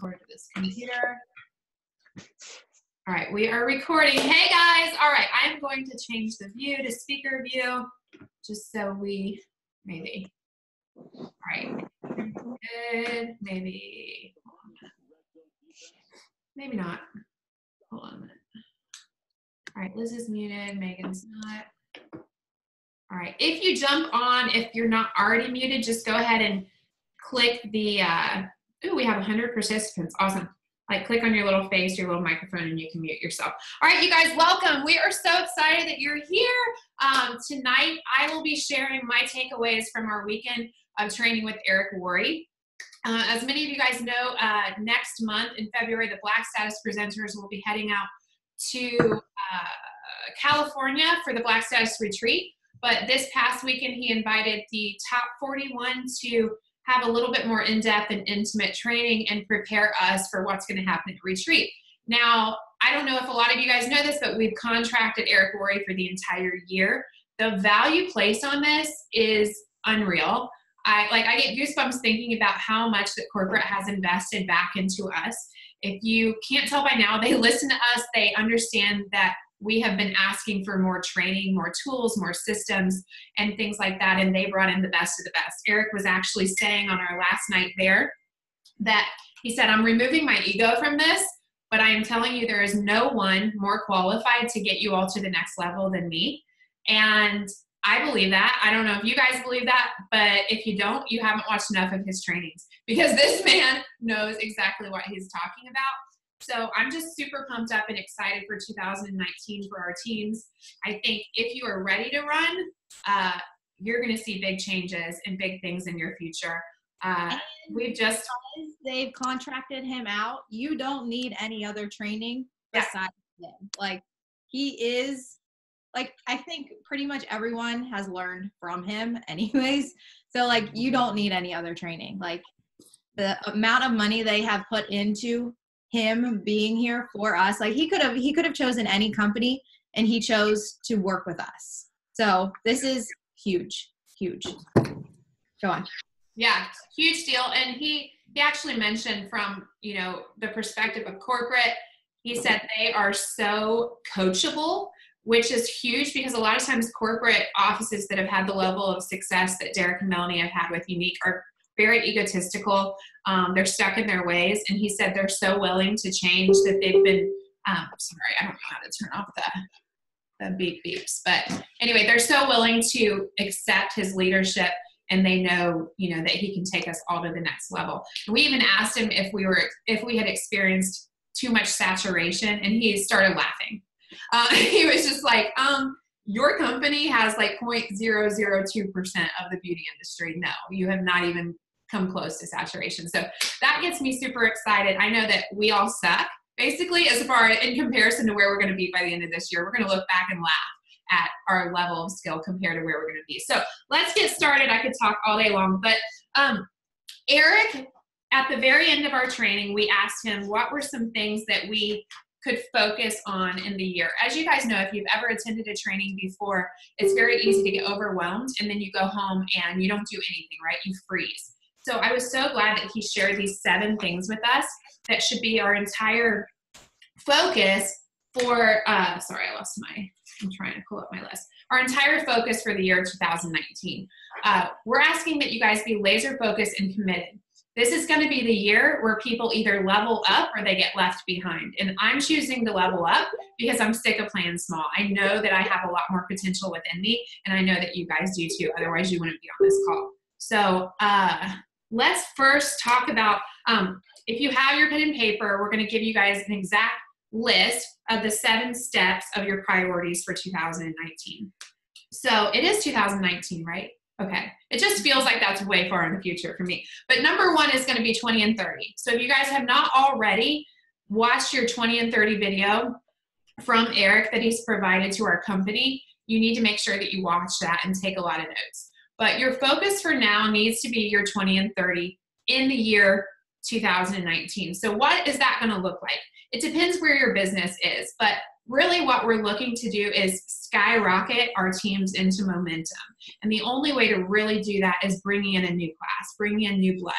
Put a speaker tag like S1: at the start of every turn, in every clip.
S1: Record to this computer. All right, we are recording. Hey guys, all right, I'm going to change the view to speaker view, just so we, maybe. All right, good, maybe, maybe not. Hold on a minute. All right, Liz is muted, Megan's not. All right, if you jump on, if you're not already muted, just go ahead and click the, ooh, we have 100 participants, awesome. Like click on your little face, your little microphone, and you can mute yourself. All right, you guys, welcome. We are so excited that you're here. Tonight, I will be sharing my takeaways from our weekend of training with Eric Worre. As many of you guys know, next month in February, the Black Status presenters will be heading out to California for the Black Status retreat. But this past weekend, he invited the top 41 to have a little bit more in-depth and intimate training and prepare us for what's going to happen at retreat. Now, I don't know if a lot of you guys know this, but we've contracted Eric Worre for the entire year. The value placed on this is unreal. I get goosebumps thinking about how much that corporate has invested back into us. If you can't tell by now, they listen to us. They understand that we have been asking for more training, more tools, more systems, and things like that, and they brought in the best of the best. Eric was actually saying on our last night there that he said, I'm removing my ego from this, but I am telling you there is no one more qualified to get you all to the next level than me. And I believe that. I don't know if you guys believe that, but if you don't, you haven't watched enough of his trainings, because this man knows exactly what he's talking about. So I'm just super pumped up and excited for 2019 for our teams. I think if you are ready to run, you're going to see big changes and big things in your future.
S2: They've contracted him out. You don't need any other training besides him. Like, he is, like, I think pretty much everyone has learned from him anyways. So, like, you don't need any other training. Like, the amount of money they have put into him being here for us, like, he could have chosen any company, and he chose to work with us. So this is huge. Go on.
S1: Yeah, huge deal. And he actually mentioned from, you know, the perspective of corporate, he said they are so coachable, which is huge, because a lot of times corporate offices that have had the level of success that Derek and Melanie have had with Unique are very egotistical. They're stuck in their ways. And he said they're so willing to change that they've been, sorry, I don't know how to turn off the beep beeps. But anyway, they're so willing to accept his leadership, and they know, you know, that he can take us all to the next level. And we even asked him if we had experienced too much saturation, and he started laughing. He was just like, your company has like 0.002% of the beauty industry. No, you have not even come close to saturation. So that gets me super excited. I know that we all suck, basically, as far in comparison to where we're going to be by the end of this year. We're going to look back and laugh at our level of skill compared to where we're going to be. So let's get started. I could talk all day long, but Eric, at the very end of our training, we asked him what were some things that we could focus on in the year. As you guys know, if you've ever attended a training before, it's very easy to get overwhelmed, and then you go home and you don't do anything, right? You freeze. So I was so glad that he shared these 7 things with us that should be our entire focus for, sorry, I'm trying to pull up my list. Our entire focus for the year 2019. We're asking that you guys be laser focused and committed. This is going to be the year where people either level up or they get left behind. And I'm choosing to level up because I'm sick of playing small. I know that I have a lot more potential within me, and I know that you guys do too. Otherwise, you wouldn't be on this call. So let's first talk about, if you have your pen and paper, we're going to give you guys an exact list of the 7 steps of your priorities for 2019. So it is 2019, right? Okay. It just feels like that's way far in the future for me. But number 1 is going to be 20 and 30. So if you guys have not already watched your 20 and 30 video from Eric that he's provided to our company, you need to make sure that you watch that and take a lot of notes. But your focus for now needs to be your 20 and 30 in the year 2019. So what is that going to look like? It depends where your business is, but really what we're looking to do is skyrocket our teams into momentum. And the only way to really do that is bringing in a new class, bringing in new blood.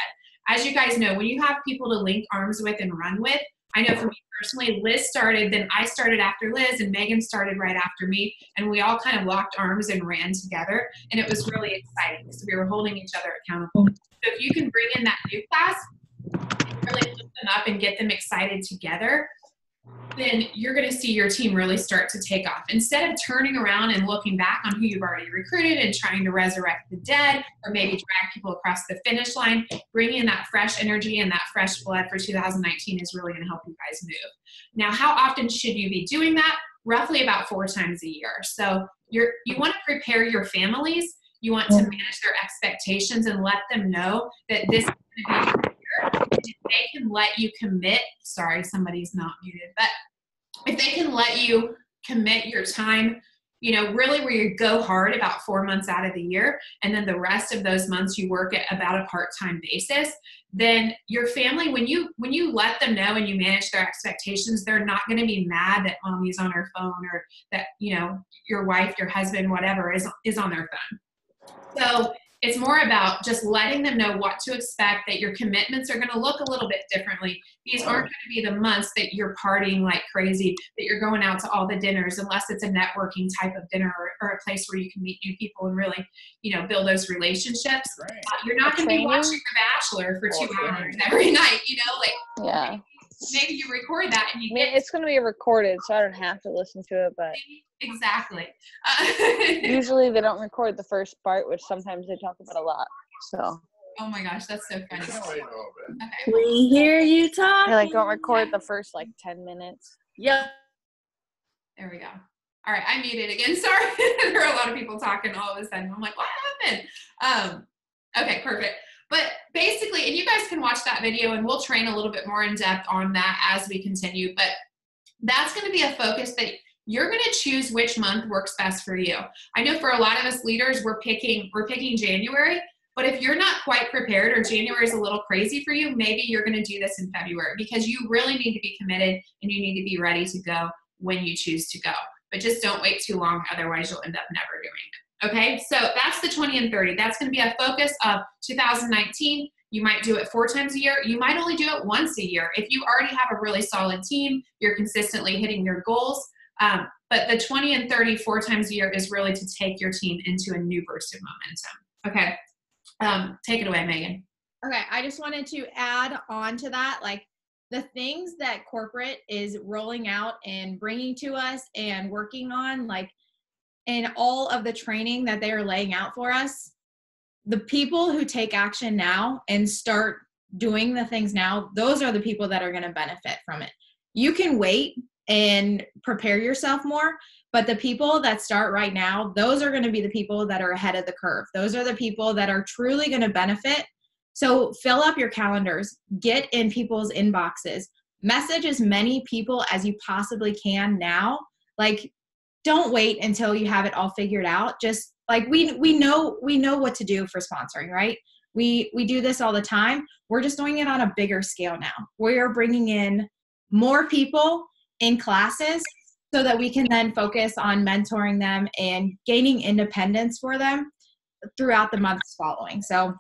S1: as you guys know, when you have people to link arms with and run with, I know for me personally, Liz started, then I started after Liz, and Megan started right after me, and we all kind of locked arms and ran together, and it was really exciting because we were holding each other accountable. So if you can bring in that new class and really lift them up and get them excited together, then you're going to see your team really start to take off. Instead of turning around and looking back on who you've already recruited and trying to resurrect the dead or maybe drag people across the finish line, bringing in that fresh energy and that fresh blood for 2019 is really going to help you guys move. Now, how often should you be doing that? Roughly about 4 times a year. So you want to prepare your families. You want to manage their expectations and let them know that this is going to be if they can let you commit, sorry, somebody's not muted, but if they can let you commit your time, you know, really where you go hard about 4 months out of the year, and then the rest of those months you work at about a part-time basis, then your family, when you let them know and you manage their expectations, they're not going to be mad that mommy's on her phone or that, you know, your wife, your husband, whatever is on their phone. So it's more about just letting them know what to expect, that your commitments are going to look a little bit differently. These aren't going to be the months that you're partying like crazy, that you're going out to all the dinners, unless it's a networking type of dinner or a place where you can meet new people and really, you know, build those relationships.
S3: Right.
S1: You're not going to be watching The Bachelor for 2 hours every night, you know, like
S4: Yeah.
S1: maybe you record that and you
S4: I mean, it's going to be recorded, so I don't have to listen to it, but
S1: exactly.
S4: usually they don't record the first part, which sometimes they talk about a lot. So.
S1: Oh my gosh, that's so funny. Okay.
S5: We hear you talk.
S4: They like don't record the first like 10 minutes.
S5: Yep.
S1: There we go. All right, I muted again. Sorry. There are a lot of people talking all of a sudden. I'm like, what happened? Okay, perfect. But basically, and you guys can watch that video and we'll train a little bit more in depth on that as we continue. But that's going to be a focus that you're going to choose which month works best for you. I know for a lot of us leaders, we're picking January. But if you're not quite prepared or January is a little crazy for you, maybe you're going to do this in February because you really need to be committed and you need to be ready to go when you choose to go. But just don't wait too long, otherwise you'll end up never doing it. Okay, so that's the 20 and 30. That's going to be a focus of 2019. You might do it 4 times a year. You might only do it once a year. If you already have a really solid team, you're consistently hitting your goals. But the 20 and 30 4 times a year is really to take your team into a new burst of momentum. Okay, take it away, Megan.
S2: Okay, I just wanted to add on to that, like the things that corporate is rolling out and bringing to us and working on, like in all of the training that they are laying out for us, the people who take action now and start doing the things now, those are the people that are going to benefit from it. You can wait and prepare yourself more, but the people that start right now, those are going to be the people that are ahead of the curve. Those are the people that are truly going to benefit. So fill up your calendars, get in people's inboxes, message as many people as you possibly can now. Like, don't wait until you have it all figured out. Just like we know what to do for sponsoring, right? We do this all the time. We're just doing it on a bigger scale now. We are bringing in more people in classes so that we can then focus on mentoring them and gaining independence for them throughout the months following. So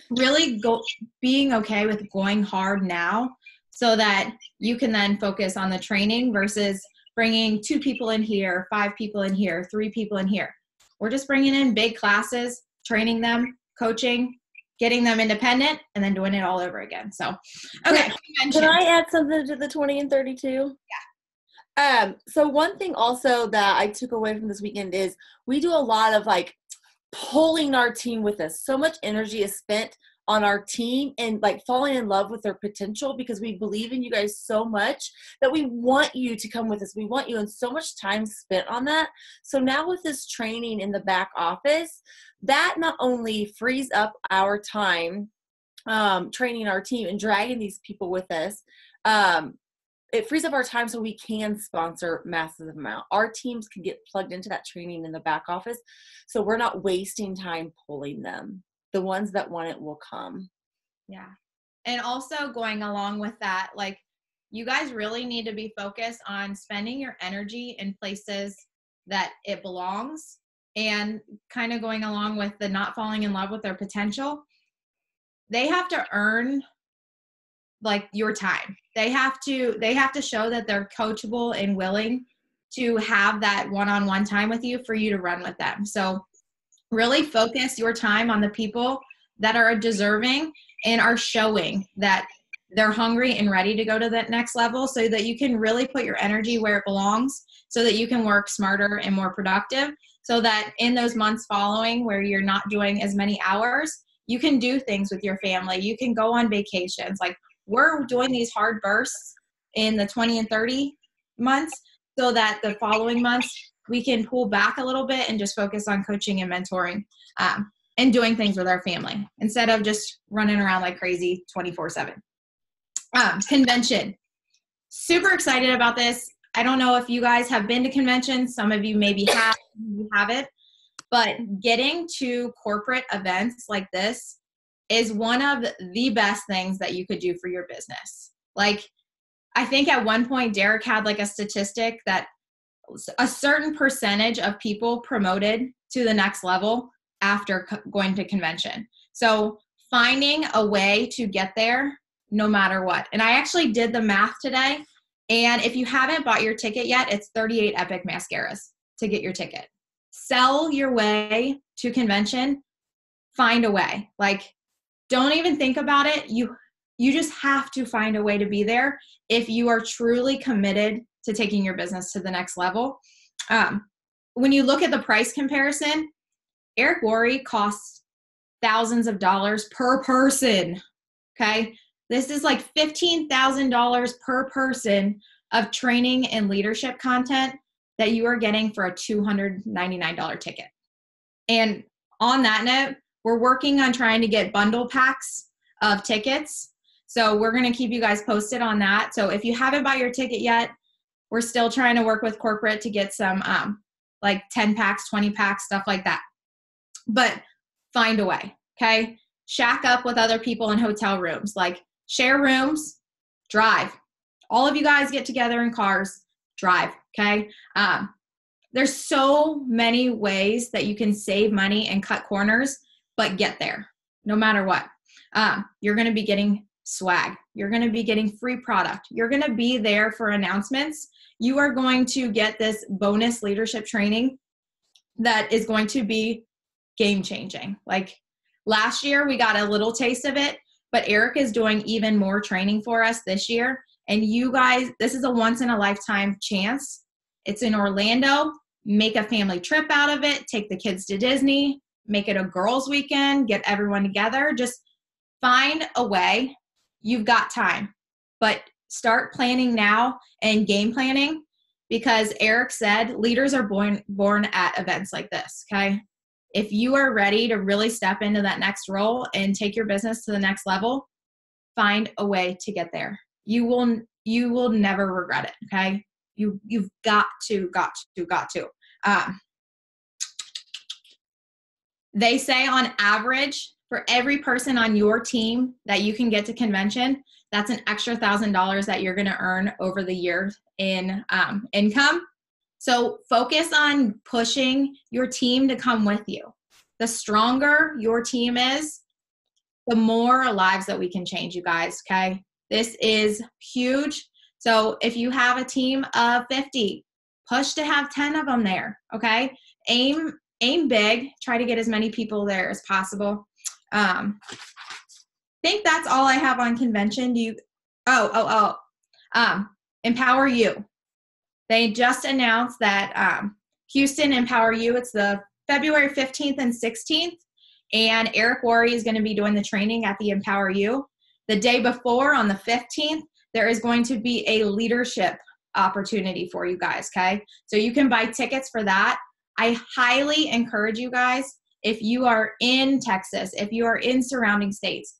S2: really being okay with going hard now so that you can then focus on the training versus bringing 2 people in here, 5 people in here, 3 people in here. We're just bringing in big classes, training them, coaching, getting them independent, and then doing it all over again. So, okay.
S5: Can I add something to the 20 and 32? Yeah. So one thing also that I took away from this weekend is we do a lot of like pulling our team with us. So much energy is spent on our team and like falling in love with their potential because we believe in you guys so much that we want you to come with us. We want you, and so much time spent on that. So now with this training in the back office, that not only frees up our time training our team and dragging these people with us, it frees up our time so we can sponsor massive amount. Our teams can get plugged into that training in the back office, so we're not wasting time pulling them. The ones that want it will come.
S2: Yeah. And also going along with that, like you guys really need to be focused on spending your energy in places that it belongs, and kind of going along with the not falling in love with their potential. They have to earn like your time. They have to show that they're coachable and willing to have that one-on-one time with you for you to run with them. So really focus your time on the people that are deserving and are showing that they're hungry and ready to go to that next level, so that you can really put your energy where it belongs, so that you can work smarter and more productive, so that in those months following where you're not doing as many hours, you can do things with your family. You can go on vacations. Like, we're doing these hard bursts in the 20 and 30 months so that the following months we can pull back a little bit and just focus on coaching and mentoring and doing things with our family instead of just running around like crazy 24/7. Convention. Super excited about this. I don't know if you guys have been to conventions. Some of you maybe have, you haven't. But getting to corporate events like this is one of the best things that you could do for your business. Like, I think at one point Derek had like a statistic that a certain percentage of people promoted to the next level after going to convention. So finding a way to get there no matter what. And I actually did the math today. And if you haven't bought your ticket yet, it's 38 Epic Mascaras to get your ticket. Sell your way to convention. Find a way. Like, don't even think about it. You just have to find a way to be there if you are truly committed to taking your business to the next level. When you look at the price comparison, Eric Worre costs thousands of dollars per person. Okay. This is like $15,000 per person of training and leadership content that you are getting for a $299 ticket. And on that note, we're working on trying to get bundle packs of tickets. So we're going to keep you guys posted on that. So if you haven't bought your ticket yet, we're still trying to work with corporate to get some like 10 packs, 20 packs, stuff like that. But find a way, okay? Shack up with other people in hotel rooms. Like, share rooms, drive. All of you guys get together in cars, drive, okay? There's so many ways that you can save money and cut corners, but get there no matter what. You're going to be getting swag. You're going to be getting free product. You're going to be there for announcements. You are going to get this bonus leadership training that is going to be game changing. Like, last year we got a little taste of it, but Eric is doing even more training for us this year. And you guys, this is a once in a lifetime chance. It's in Orlando. Make a family trip out of it. Take the kids to Disney. Make it a girls' weekend. Get everyone together. Just find a way. You've got time, but start planning now and game planning, because Eric said leaders are born at events like this, okay? If you are ready to really step into that next role and take your business to the next level, find a way to get there. You will never regret it, okay? You've got to. They say on average, for every person on your team that you can get to convention, that's an extra $1,000 that you're going to earn over the year in income. So focus on pushing your team to come with you. The stronger your team is, the more lives that we can change, you guys, okay? This is huge. So if you have a team of 50, push to have 10 of them there, okay? Aim big. Try to get as many people there as possible. I think that's all I have on convention. Empower You. They just announced that Houston Empower You, it's the February 15th and 16th, and Eric Worre is going to be doing the training at the Empower You. The day before, on the 15th, there is going to be a leadership opportunity for you guys, okay? So you can buy tickets for that. I highly encourage you guys, if you are in Texas, if you are in surrounding states,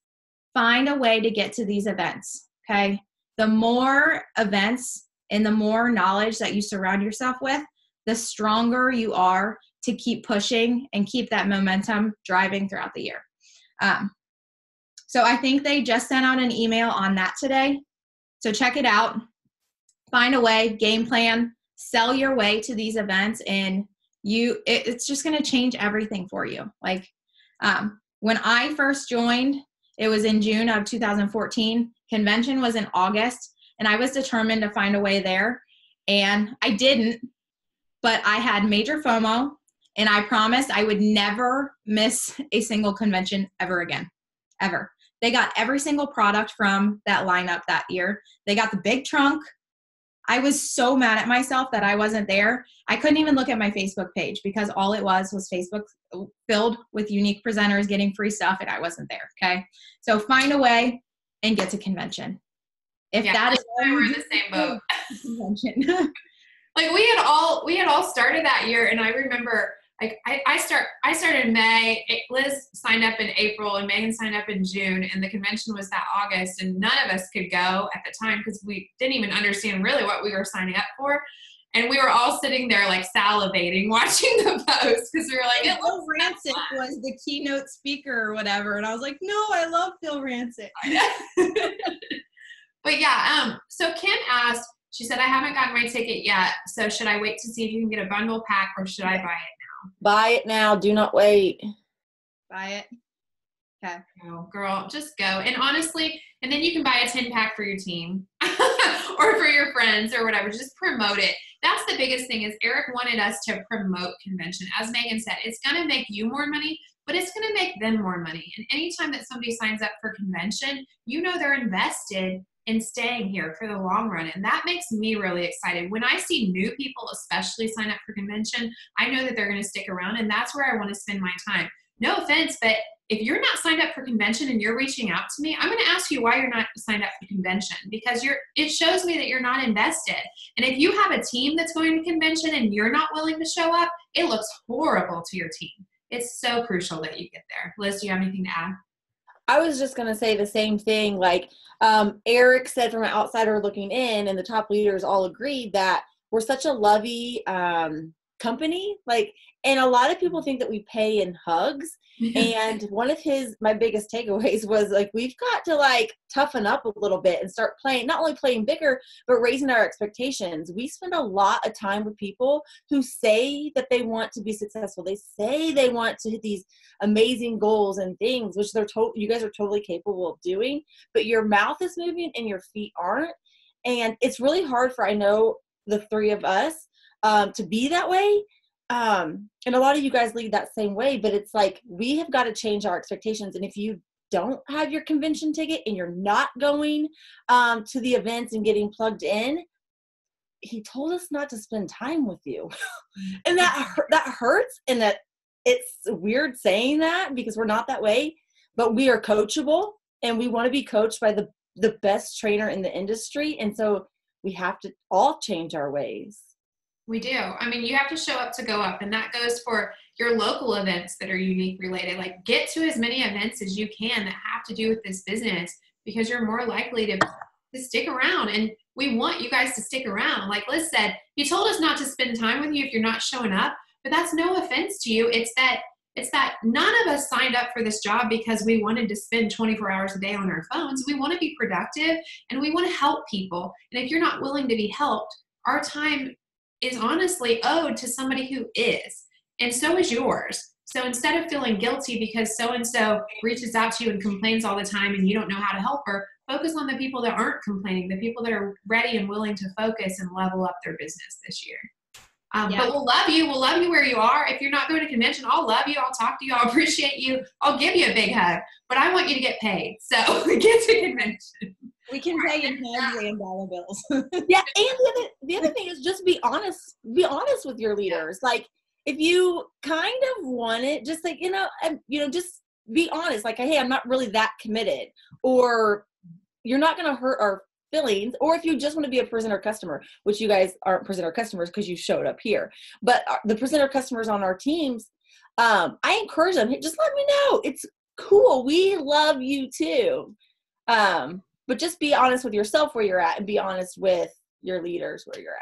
S2: find a way to get to these events, okay? The more events and the more knowledge that you surround yourself with, the stronger you are to keep pushing and keep that momentum driving throughout the year. So I think they just sent out an email on that today. So check it out. Find a way, game plan, sell your way to these events, and it's just going to change everything for you. Like when I first joined It was in June of 2014. Convention was in August, and I was determined to find a way there. And I didn't, but I had major FOMO, and I promised I would never miss a single convention ever again, ever. They got every single product from that lineup that year. They got the big trunk. I was so mad at myself that I wasn't there. I couldn't even look at my Facebook page because all it was Facebook filled with unique presenters getting free stuff, and I wasn't there, okay? So find a way and get to convention. If that is
S1: we're in the same boat.
S2: Convention.
S1: Like we had all started that year, and I remember like I started in May. Liz signed up in April, and Megan signed up in June, and the convention was that August, and none of us could go at the time because we didn't even understand really what we were signing up for. And we were all sitting there like salivating, watching the post because we were like,
S2: Phil Rancic was the keynote speaker or whatever, and I was like, no, I love Phil Rancic.
S1: But yeah, so Kim asked. She said, I haven't gotten my ticket yet, so should I wait to see if you can get a bundle pack, or should I buy it now?
S5: Buy it now. Do not wait.
S2: Buy it. Okay.
S1: Oh, girl, just go. And honestly, and then you can buy a 10-pack for your team or for your friends or whatever. Just promote it. That's the biggest thing is Eric wanted us to promote convention. As Megan said, it's going to make you more money, but it's going to make them more money. And anytime that somebody signs up for convention, you know they're invested in staying here for the long run. And that makes me really excited. When I see new people, especially sign up for convention, I know that they're going to stick around, and that's where I want to spend my time. No offense, but if you're not signed up for convention and you're reaching out to me, I'm going to ask you why you're not signed up for convention, because it shows me that you're not invested. And if you have a team that's going to convention and you're not willing to show up, it looks horrible to your team. It's so crucial that you get there. Liz, do you have anything to add?
S5: I was just going to say the same thing. Like Eric said, from an outsider looking in, and the top leaders all agreed that we're such a lovey company. Like, and a lot of people think that we pay in hugs. And one of my biggest takeaways was like, we've got to like toughen up a little bit and start playing, not only playing bigger, but raising our expectations. We spend a lot of time with people who say that they want to be successful. They say they want to hit these amazing goals and things, which you guys are totally capable of doing, but your mouth is moving and your feet aren't. And it's really hard for, I know, the three of us to be that way. And a lot of you guys lead that same way, but it's like, we have got to change our expectations. And if you don't have your convention ticket and you're not going to the events and getting plugged in, he told us not to spend time with you. And that hurts. And that it's weird saying that because we're not that way, but we are coachable and we want to be coached by the best trainer in the industry. And so we have to all change our ways.
S1: We do. I mean, you have to show up to go up, and that goes for your local events that are unique related. Like, get to as many events as you can that have to do with this business, because you're more likely to stick around, and we want you guys to stick around. Like Liz said, he told us not to spend time with you if you're not showing up, but that's no offense to you. It's that none of us signed up for this job because we wanted to spend 24 hours a day on our phones. We want to be productive, and we want to help people. And if you're not willing to be helped, our time is honestly owed to somebody who is, and so is yours. So instead of feeling guilty because so-and-so reaches out to you and complains all the time and you don't know how to help her, focus on the people that aren't complaining, the people that are ready and willing to focus and level up their business this year. But we'll love you. We'll love you where you are. If you're not going to convention, I'll love you. I'll talk to you. I'll appreciate you. I'll give you a big hug. But I want you to get paid. So get to convention.
S2: We can pay in hugs and dollar bills.
S5: Yeah, and the other thing is just be honest. Be honest with your leaders. Like, if you kind of want it, just like, just be honest. Like, hey, I'm not really that committed. Or you're not going to hurt our feelings. Or if you just want to be a presenter customer, which you guys aren't presenter customers because you showed up here. But the presenter customers on our teams, I encourage them, hey, just let me know. It's cool. We love you too. But just be honest with yourself where you're at, and be honest with your leaders where you're at.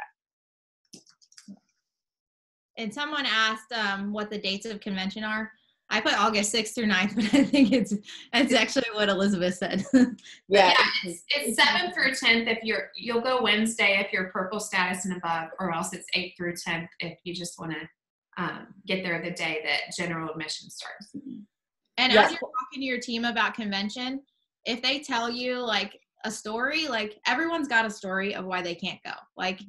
S2: And someone asked what the dates of convention are. I put August 6th through 9th, but I think it's actually what Elizabeth said.
S1: Yeah, it's 7th through 10th you'll go Wednesday if you're purple status and above, or else it's 8th through 10th if you just want to get there the day that general admission starts.
S2: And
S5: Yeah.
S2: as you're talking to your team about convention, if they tell you like a story, like everyone's got a story of why they can't go. Like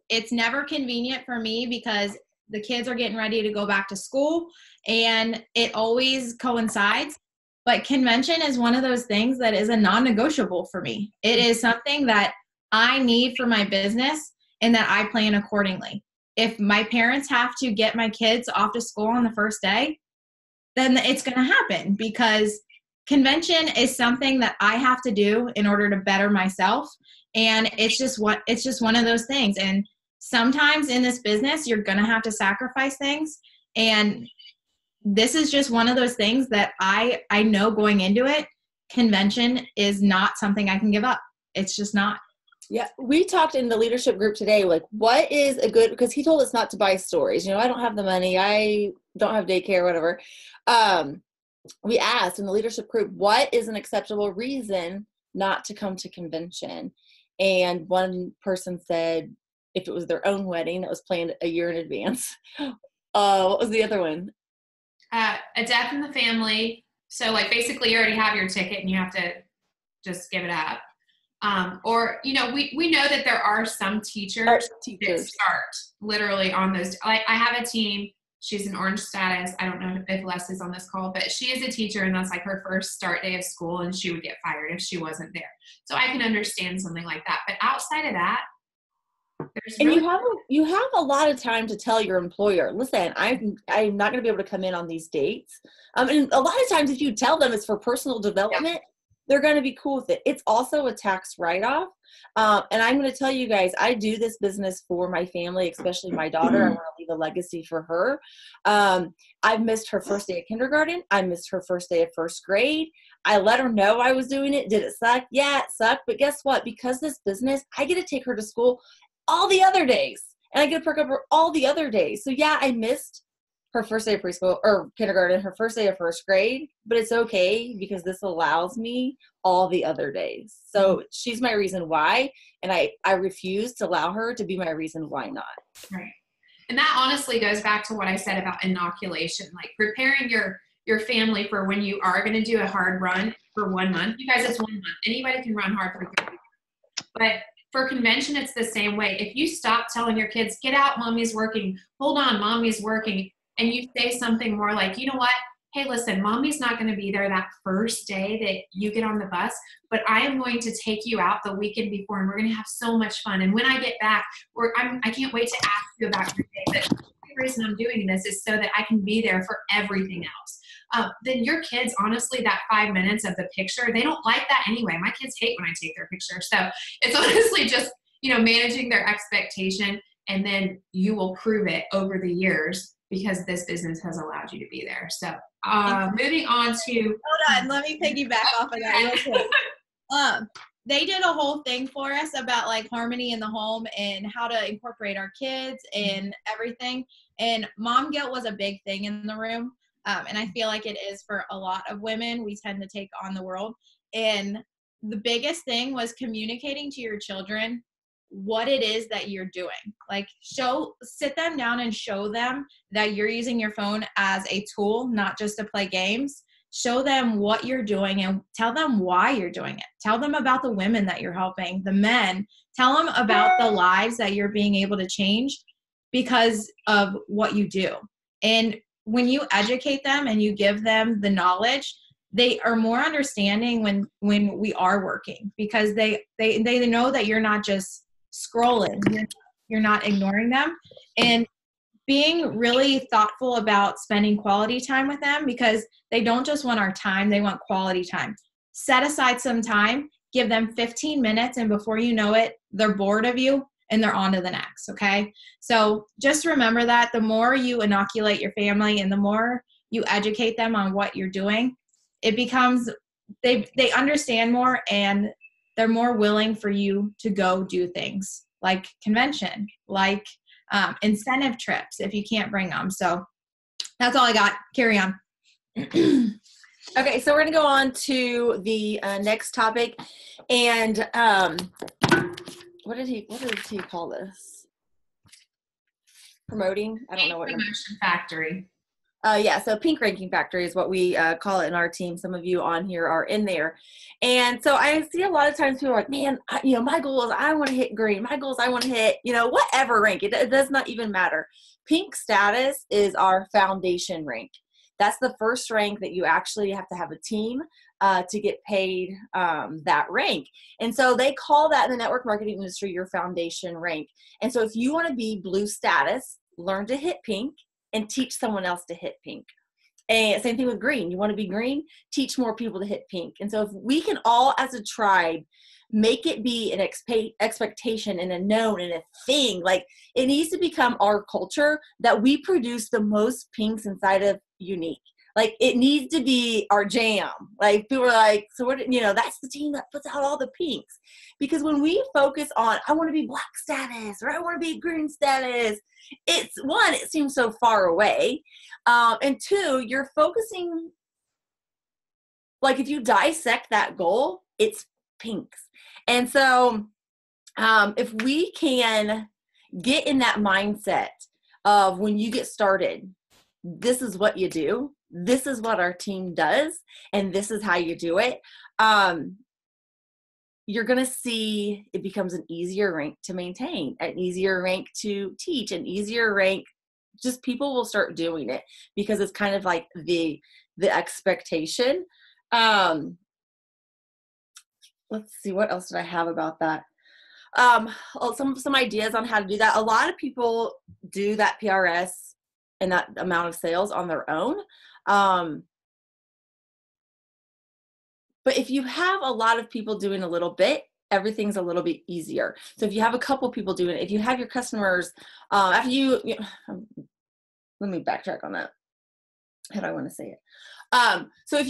S2: it's never convenient for me because the kids are getting ready to go back to school and it always coincides. But convention is one of those things that is a non-negotiable for me. It is something that I need for my business and that I plan accordingly. If my parents have to get my kids off to school on the first day, then it's going to happen because convention is something that I have to do in order to better myself. And it's just one of those things. And sometimes in this business, you're going to have to sacrifice things. And this is just one of those things that I know going into it, convention is not something I can give up. It's just not.
S5: Yeah, we talked in the leadership group today, like what is a good, because he told us not to buy stories. I don't have the money. I don't have daycare, whatever. We asked in the leadership group, what is an acceptable reason not to come to convention? And one person said, if it was their own wedding that was planned a year in advance. What was the other one?
S1: A death in the family. So like basically you already have your ticket and you have to just give it up. Or, we know that there are some teachers that start literally on those. Like I have a team, she's in orange status. I don't know if Les is on this call, but she is a teacher and that's like her first start day of school and she would get fired if she wasn't there. So I can understand something like that. But outside of that,
S5: you have a lot of time to tell your employer, listen, I'm not going to be able to come in on these dates. And a lot of times if you tell them it's for personal development, they're going to be cool with it. It's also a tax write-off. And I'm going to tell you guys, I do this business for my family, especially my daughter. I want to leave a legacy for her. I've missed her first day of kindergarten. I missed her first day of first grade. I let her know I was doing it. Did it suck? Yeah, it sucked. But guess what? Because this business, I get to take her to school all the other days. And I get to pick up her all the other days. So yeah, I missed her first day of preschool or kindergarten, her first day of first grade, but it's okay because this allows me all the other days. So she's my reason why. And I refuse to allow her to be my reason why not.
S1: Right. And that honestly goes back to what I said about inoculation, like preparing your family for when you are going to do a hard run for 1 month. You guys, it's 1 month. Anybody can run hard for 30 months. But for convention, it's the same way. If you stop telling your kids, get out, mommy's working, hold on, mommy's working, and you say something more like, you know what, hey, listen, mommy's not going to be there that first day that you get on the bus, but I am going to take you out the weekend before, and we're going to have so much fun. And when I get back, I can't wait to ask you about your day. But the reason I'm doing this is so that I can be there for everything else. Then your kids, honestly, that 5 minutes of the picture, they don't like that anyway. My kids hate when I take their picture. So it's honestly just, managing their expectation, and then you will prove it over the years because this business has allowed you to be there. So moving on to.
S2: Hold on, let me piggyback off of that real quick. They did a whole thing for us about like harmony in the home and how to incorporate our kids and everything. And mom guilt was a big thing in the room. And I feel like it is for a lot of women. We tend to take on the world. And the biggest thing was communicating to your children what it is that you're doing. Like sit them down and show them that you're using your phone as a tool, not just to play games. Show them what you're doing and tell them why you're doing it. Tell them about the women that you're helping, the men. Tell them about the lives that you're being able to change because of what you do. And when you educate them and you give them the knowledge, they are more understanding when we are working, because they know that you're not just scrolling, you're not ignoring them, and being really thoughtful about spending quality time with them, because they don't just want our time, they want quality time. Set aside some time, give them 15 minutes, and before you know it, they're bored of you and they're on to the next, okay? So just remember that the more you inoculate your family and the more you educate them on what you're doing, it becomes, they understand more and they're more willing for you to go do things like convention, like incentive trips if you can't bring them. So that's all I got. Carry on.
S5: Okay, so we're going to go on to the next topic. And what did he call this? Promoting? I don't know what.
S1: Promotion factory.
S5: So Pink Ranking Factory is what we call it in our team. Some of you on here are in there. And so I see a lot of times people are like, man, my goal is I want to hit green. My goal is I want to hit, whatever rank. It does not even matter. Pink status is our foundation rank. That's the first rank that you actually have to have a team to get paid that rank. And so they call that in the network marketing industry your foundation rank. And so if you want to be blue status, learn to hit pink and teach someone else to hit pink. And same thing with green. You want to be green, teach more people to hit pink. And so if we can all as a tribe make it be an expectation and a known and a thing, like it needs to become our culture that we produce the most pinks inside of Younique. Like it needs to be our jam. Like people are like, so what, that's the team that puts out all the pinks. Because when we focus on, I want to be black status or I want to be green status, it's one, it seems so far away. And two, you're focusing, like if you dissect that goal, it's pinks. And so if we can get in that mindset of when you get started, this is what you do. This is what our team does, and this is how you do it. You're going to see it becomes an easier rank to maintain, an easier rank to teach, an easier rank. Just people will start doing it because it's kind of like the expectation. Let's see, what else did I have about that? Some ideas on how to do that. A lot of people do that PRS and that amount of sales on their own. But if you have a lot of people doing a little bit, everything's a little bit easier. So if you have a couple people doing it, if you have your customers, after let me backtrack on that. How do I want to say it? So if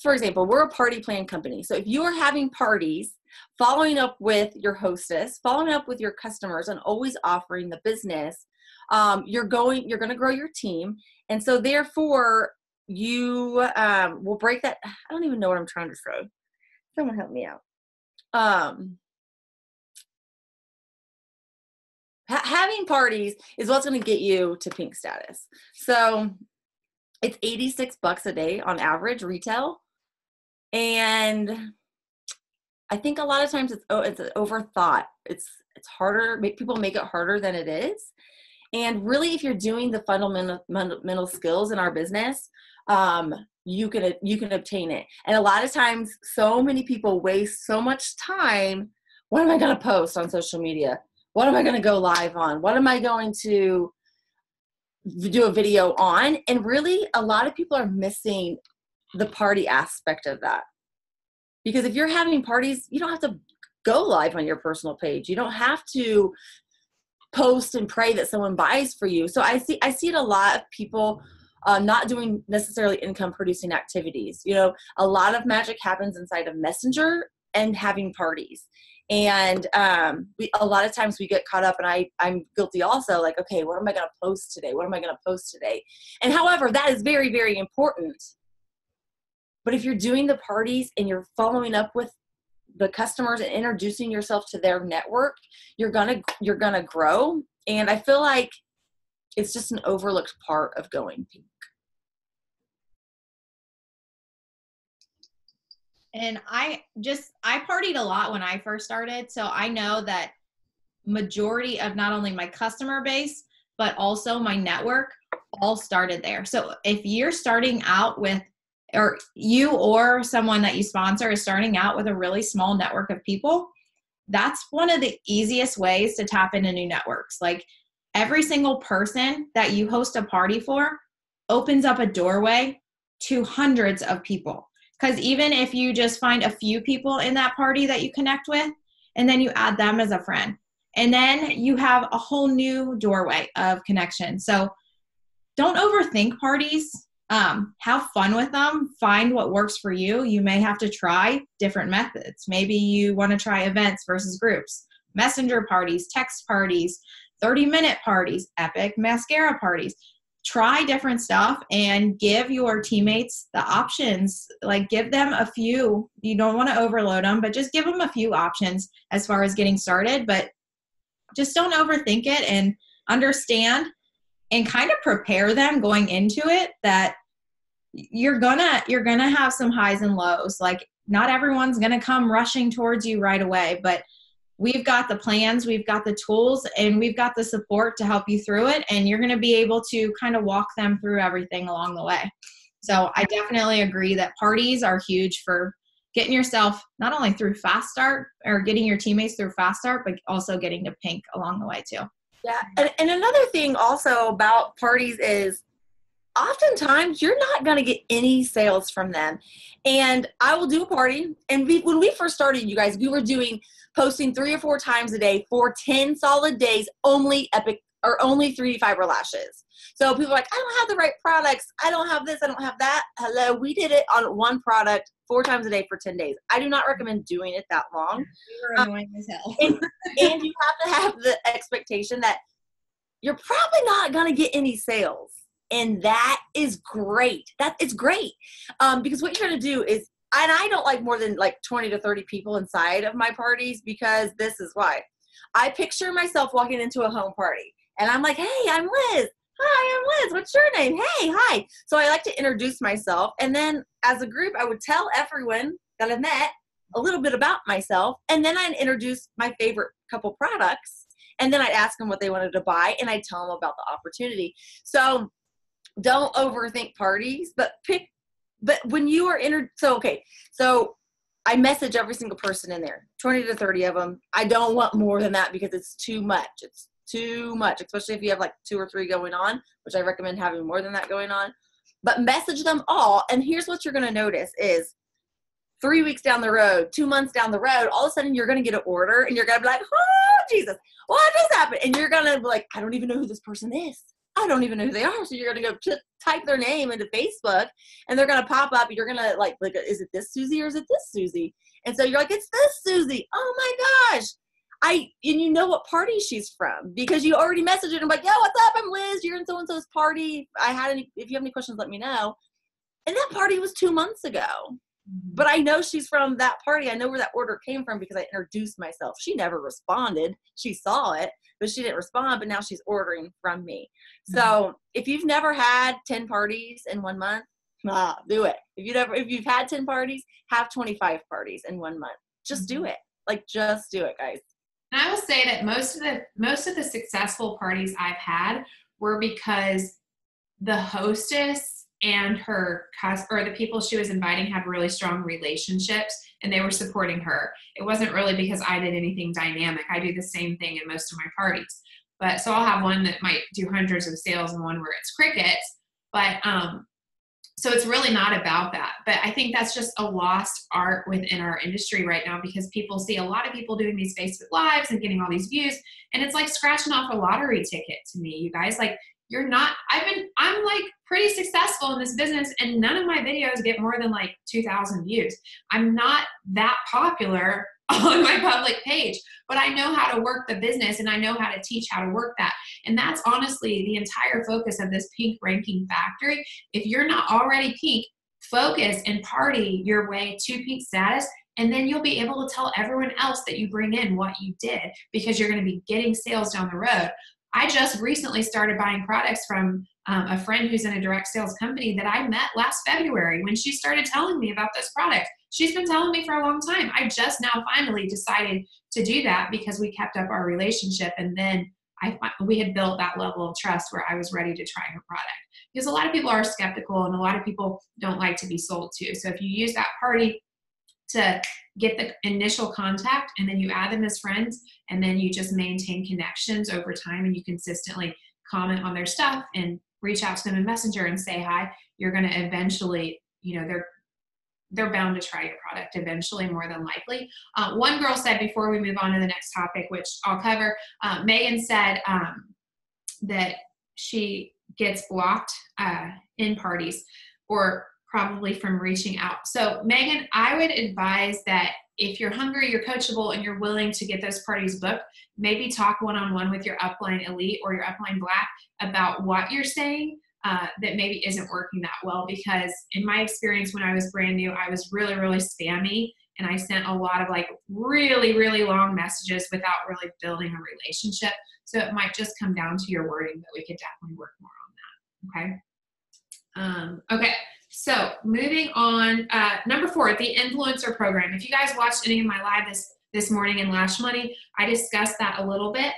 S5: for example, we're a party plan company. So if you are having parties, following up with your hostess, following up with your customers, and always offering the business, you're going to grow your team. And so therefore you will break that. I don't even know what I'm trying to say. Someone help me out. Having parties is what's going to get you to pink status. So it's $86 a day on average retail. And I think a lot of times it's an overthought. It's harder. People make it harder than it is. And really, if you're doing the fundamental skills in our business, you can obtain it. And a lot of times, so many people waste so much time. What am I going to post on social media? What am I going to go live on? What am I going to do a video on? And really, a lot of people are missing the party aspect of that. Because if you're having parties, you don't have to go live on your personal page. You don't have to post and pray that someone buys for you. So I see it a lot of people not doing necessarily income producing activities. A lot of magic happens inside of Messenger and having parties. And a lot of times we get caught up, and I'm guilty also, like, okay, what am I going to post today? What am I going to post today? And however, that is very, very important. But if you're doing the parties and you're following up with the customers and introducing yourself to their network, you're gonna grow. And I feel like it's just an overlooked part of going pink.
S2: And I partied a lot when I first started. So I know that majority of not only my customer base, but also my network all started there. So if you're starting out with, or you or someone that you sponsor is starting out with a really small network of people, that's one of the easiest ways to tap into new networks. Like every single person that you host a party for opens up a doorway to hundreds of people. Because even if you just find a few people in that party that you connect with, and then you add them as a friend, and then you have a whole new doorway of connection. So don't overthink parties. Have fun with them. Find what works for you. You may have to try different methods. Maybe you want to try events versus groups, messenger parties, text parties, 30-minute parties, epic mascara parties. Try different stuff and give your teammates the options. Like give them a few. You don't want to overload them, but just give them a few options as far as getting started. But just don't overthink it, and understand and kind of prepare them going into it that you're gonna have some highs and lows. Like, not everyone's gonna come rushing towards you right away, but we've got the plans, we've got the tools, and we've got the support to help you through it. And you're going to be able to kind of walk them through everything along the way. So I definitely agree that parties are huge for getting yourself not only through Fast Start or getting your teammates through Fast Start, but also getting to Pink along the way too.
S5: Yeah. And another thing also about parties is oftentimes you're not going to get any sales from them. And I will do a party. And when we first started, you guys, we were posting 3 or 4 times a day for 10 solid days, only Epic or only 3D fiber lashes. So people are like, I don't have the right products. I don't have this. I don't have that. Hello. We did it on one product 4 times a day for 10 days. I do not recommend doing it that long.
S2: You were annoying as hell.
S5: And you have to have the expectation that you're probably not going to get any sales. And that is great. It's great. Because what you're going to do is, and I don't like more than like 20 to 30 people inside of my parties, because this is why. I picture myself walking into a home party and I'm like, hey, I'm Liz. Hi, I'm Liz. What's your name? Hey, hi. So I like to introduce myself. And then as a group, I would tell everyone that I met a little bit about myself. And then I'd introduce my favorite couple products. And then I'd ask them what they wanted to buy. And I'd tell them about the opportunity. So don't overthink parties, but when you are so I message every single person in there, 20 to 30 of them. I don't want more than that because it's too much. It's too much, especially if you have like 2 or 3 going on, which I recommend having more than that going on. But message them all. And here's what you're going to notice is 3 weeks down the road, 2 months down the road, all of a sudden you're going to get an order and you're going to be like, oh, Jesus, what just happened? And you're going to be like, I don't even know who this person is. I don't even know who they are. So you're going to go type their name into Facebook and they're going to pop up. You're going to like, is it this Susie or is it this Susie? And so you're like, it's this Susie. Oh my gosh. And you know what party she's from because you already messaged her and I'm like, yo, what's up? I'm Liz. You're in so-and-so's party. If you have any questions, let me know. And that party was 2 months ago. But I know she's from that party. I know where that order came from because I introduced myself. She never responded. She saw it, but she didn't respond. But now she's ordering from me. So if you've never had 10 parties in 1 month, do it. If you've had 10 parties, have 25 parties in 1 month. Just do it. Just do it, guys.
S1: And I will say that most of the successful parties I've had were because the hostess and the people she was inviting had really strong relationships and they were supporting her. It wasn't really because I did anything dynamic. I do the same thing in most of my parties. But so I'll have one that might do hundreds of sales and one where it's crickets. But so it's really not about that. But I think that's just a lost art within our industry right now because people see a lot of people doing these Facebook Lives and getting all these views. And it's like scratching off a lottery ticket to me, you guys. I'm like pretty successful in this business and none of my videos get more than like 2,000 views. I'm not that popular on my public page, but I know how to work the business and I know how to teach how to work that. And that's honestly the entire focus of this Pink Ranking Factory. If you're not already Pink, focus and party your way to Pink status. And then you'll be able to tell everyone else that you bring in what you did because you're going to be getting sales down the road. I just recently started buying products from a friend who's in a direct sales company that I met last February when she started telling me about this product. She's been telling me for a long time. I just now finally decided to do that because we kept up our relationship and then we had built that level of trust where I was ready to try her product. Because a lot of people are skeptical and a lot of people don't like to be sold to. So if you use that party to get the initial contact and then you add them as friends and then you just maintain connections over time and you consistently comment on their stuff and reach out to them in Messenger and say hi, you're going to eventually, they're bound to try your product eventually, more than likely. One girl said before we move on to the next topic, which I'll cover, Megan said that she gets blocked in parties or probably from reaching out. So Megan, I would advise that if you're hungry, you're coachable, and you're willing to get those parties booked, maybe talk one-on-one with your upline elite or your upline black about what you're saying that maybe isn't working that well. Because in my experience, when I was brand new, I was really, really spammy and I sent a lot of like really, really long messages without really building a relationship. So it might just come down to your wording, but we could definitely work more on that. Okay. Okay. So moving on, number 4, the influencer program. If you guys watched any of my live this morning in Lash Money, I discussed that a little bit.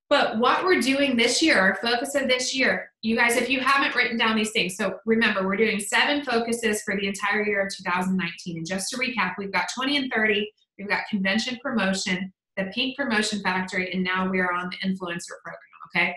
S1: But what we're doing this year, our focus of this year, you guys, if you haven't written down these things, so remember, we're doing 7 focuses for the entire year of 2019. And just to recap, we've got 20 and 30, we've got convention promotion, the Pink Promotion Factory, and now we're on the influencer program, okay?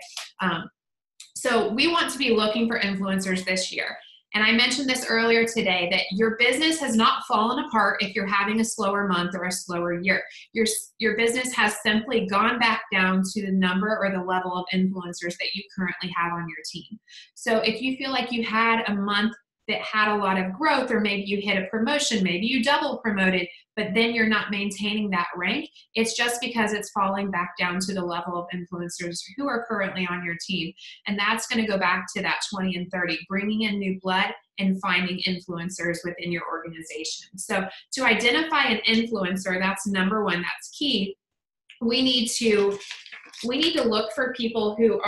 S1: So we want to be looking for influencers this year. And I mentioned this earlier today, that your business has not fallen apart if you're having a slower month or a slower year. Your business has simply gone back down to the number or the level of influencers that you currently have on your team. So if you feel like you had a month that had a lot of growth, or maybe you hit a promotion, maybe you double promoted, but then you're not maintaining that rank, it's just because it's falling back down to the level of influencers who are currently on your team. And that's going to go back to that 20 and 30, bringing in new blood and finding influencers within your organization. So to identify an influencer, that's number 1, that's key. We need to look for people who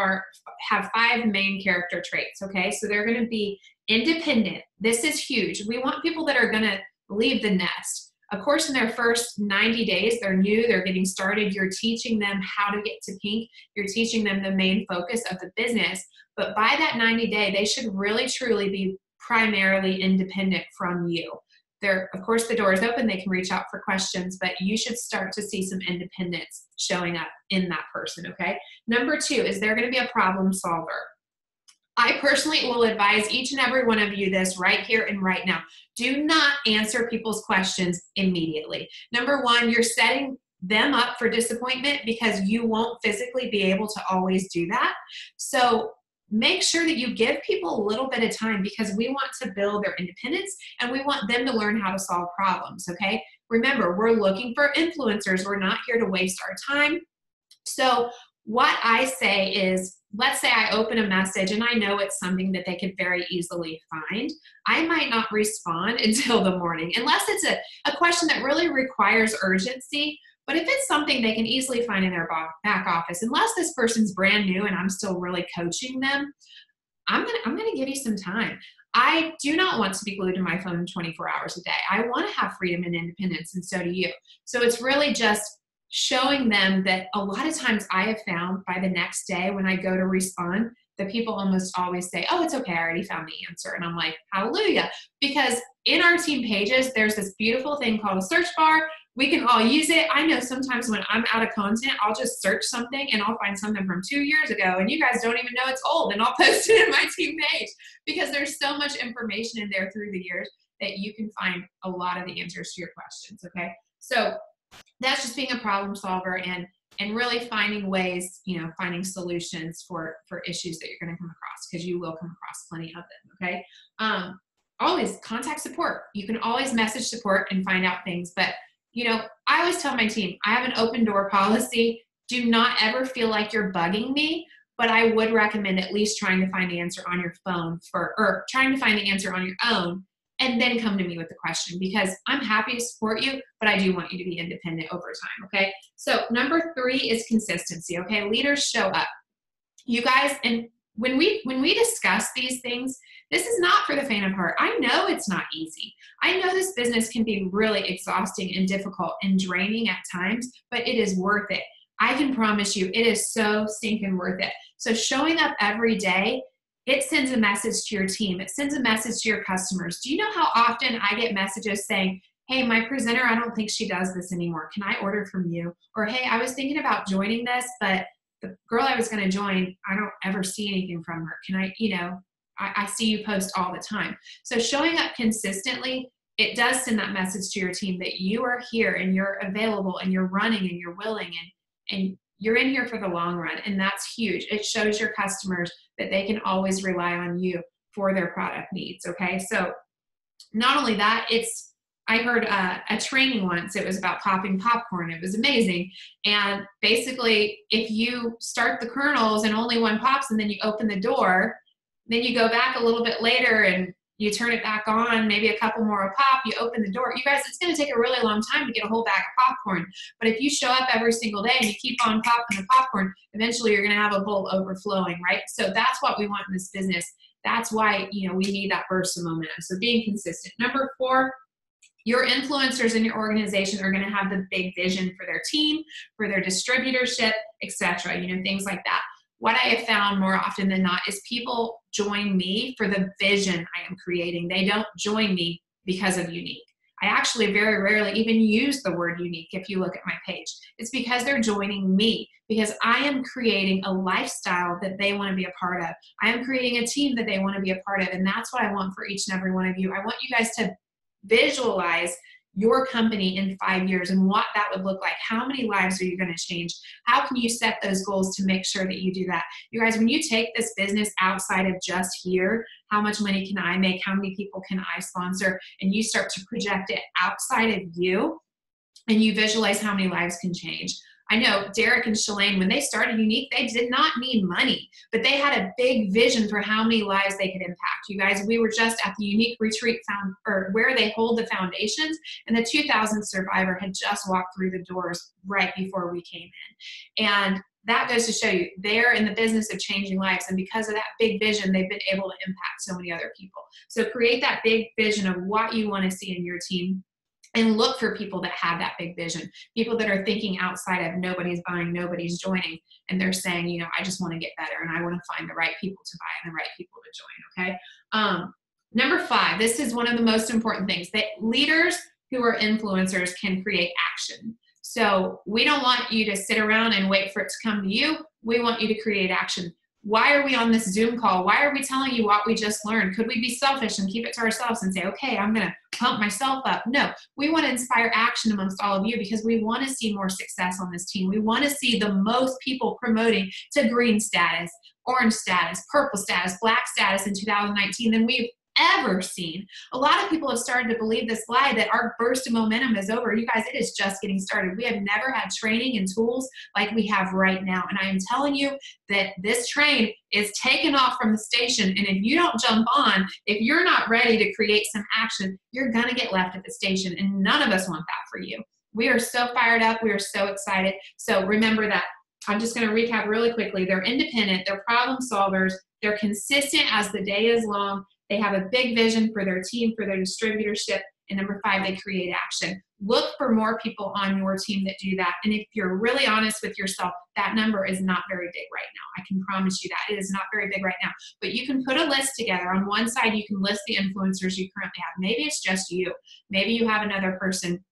S1: have 5 main character traits, okay? So they're going to be independent. This is huge. We want people that are going to leave the nest. Of course, in their first 90 days, they're new, they're getting started. You're teaching them how to get to pink. You're teaching them the main focus of the business. But by that 90-day, they should really, truly be primarily independent from you. Of course, the door is open. They can reach out for questions, but you should start to see some independence showing up in that person, okay? Number 2 is they're going to be a problem solver. I personally will advise each and every one of you this right here and right now. Do not answer people's questions immediately. Number 1, you're setting them up for disappointment because you won't physically be able to always do that. So make sure that you give people a little bit of time, because we want to build their independence and we want them to learn how to solve problems, okay? Remember, we're looking for influencers. We're not here to waste our time. So what I say is, let's say I open a message and I know it's something that they could very easily find. I might not respond until the morning, unless it's a question that really requires urgency. But if it's something they can easily find in their back office, unless this person's brand new and I'm still really coaching them, I'm gonna give you some time. I do not want to be glued to my phone 24 hours a day. I want to have freedom and independence, and so do you. So it's really just showing them that a lot of times I have found by the next day when I go to respond, the people almost always say, oh, it's okay, I already found the answer. And I'm like, hallelujah. Because in our team pages, there's this beautiful thing called a search bar. We can all use it. I know sometimes when I'm out of content, I'll just search something and I'll find something from 2 years ago and you guys don't even know it's old, and I'll post it in my team page because there's so much information in there through the years that you can find a lot of the answers to your questions, okay? So that's just being a problem solver and really finding ways, finding solutions for issues that you're going to come across, because you will come across plenty of them, okay? Always contact support. You can always message support and find out things, but I always tell my team, I have an open door policy. Do not ever feel like you're bugging me, but I would recommend at least trying to find the answer on your phone or trying to find the answer on your own, and then come to me with the question, because I'm happy to support you, but I do want you to be independent over time, okay? So number 3 is consistency, okay? Leaders show up. You guys, and when we discuss these things, this is not for the faint of heart. I know it's not easy. I know this business can be really exhausting and difficult and draining at times, but it is worth it. I can promise you it is so stinking worth it. So showing up every day, it sends a message to your team. It sends a message to your customers. Do you know how often I get messages saying, hey, my presenter, I don't think she does this anymore. Can I order from you? Or, hey, I was thinking about joining this, but the girl I was going to join, I don't ever see anything from her. Can I see you post all the time. So showing up consistently, it does send that message to your team that you are here and you're available and you're running and you're willing and you're in here for the long run. And that's huge. It shows your customers that they can always rely on you for their product needs. Okay. So not only that, I heard a training once. It was about popping popcorn. It was amazing. And basically, if you start the kernels and only one pops and then you open the door, then you go back a little bit later and you turn it back on, maybe a couple more will pop, you open the door. You guys, it's going to take a really long time to get a whole bag of popcorn. But if you show up every single day and you keep on popping the popcorn, eventually you're going to have a bowl overflowing, right? So that's what we want in this business. That's why, you know, we need that burst of momentum. So being consistent. Number 4, your influencers in your organization are going to have the big vision for their team, for their distributorship, etc. You know, things like that. What I have found more often than not is people join me for the vision I am creating. They don't join me because of unique. I actually very rarely even use the word unique if you look at my page. It's because they're joining me, because I am creating a lifestyle that they want to be a part of. I am creating a team that they want to be a part of, and that's what I want for each and every one of you. I want you guys to visualize your company in 5 years and what that would look like. How many lives are you going to change? How can you set those goals to make sure that you do that? You guys, when you take this business outside of just here, how much money can I make? How many people can I sponsor? And you start to project it outside of you, and you visualize how many lives can change. I know Derek and Shalane, when they started Unique, they did not need money, but they had a big vision for how many lives they could impact. You guys, we were just at the Unique Retreat where they hold the foundations, and the 2000 survivor had just walked through the doors right before we came in. And that goes to show you they're in the business of changing lives, and because of that big vision, they've been able to impact so many other people. So create that big vision of what you want to see in your team. And look for people that have that big vision, people that are thinking outside of nobody's buying, nobody's joining, and they're saying, you know, I just want to get better and I want to find the right people to buy and the right people to join, okay? Number 5, this is one of the most important things, that leaders who are influencers can create action. So we don't want you to sit around and wait for it to come to you. We want you to create action. Why are we on this Zoom call? Why are we telling you what we just learned? Could we be selfish and keep it to ourselves and say, okay, I'm going to pump myself up? No, we want to inspire action amongst all of you, because we want to see more success on this team. We want to see the most people promoting to green status, orange status, purple status, black status in 2019 than we've ever seen. A lot of people have started to believe this lie that our burst of momentum is over. You guys, it is just getting started. We have never had training and tools like we have right now. And I am telling you that this train is taking off from the station. And if you don't jump on, if you're not ready to create some action, you're going to get left at the station. And none of us want that for you. We are so fired up. We are so excited. So remember that. I'm just going to recap really quickly. They're independent. They're problem solvers. They're consistent as the day is long. They have a big vision for their team, for their distributorship. And number 5, they create action. Look for more people on your team that do that. And if you're really honest with yourself, that number is not very big right now. I can promise you that. It is not very big right now. But you can put a list together. On one side, you can list the influencers you currently have. Maybe it's just you. Maybe you have another person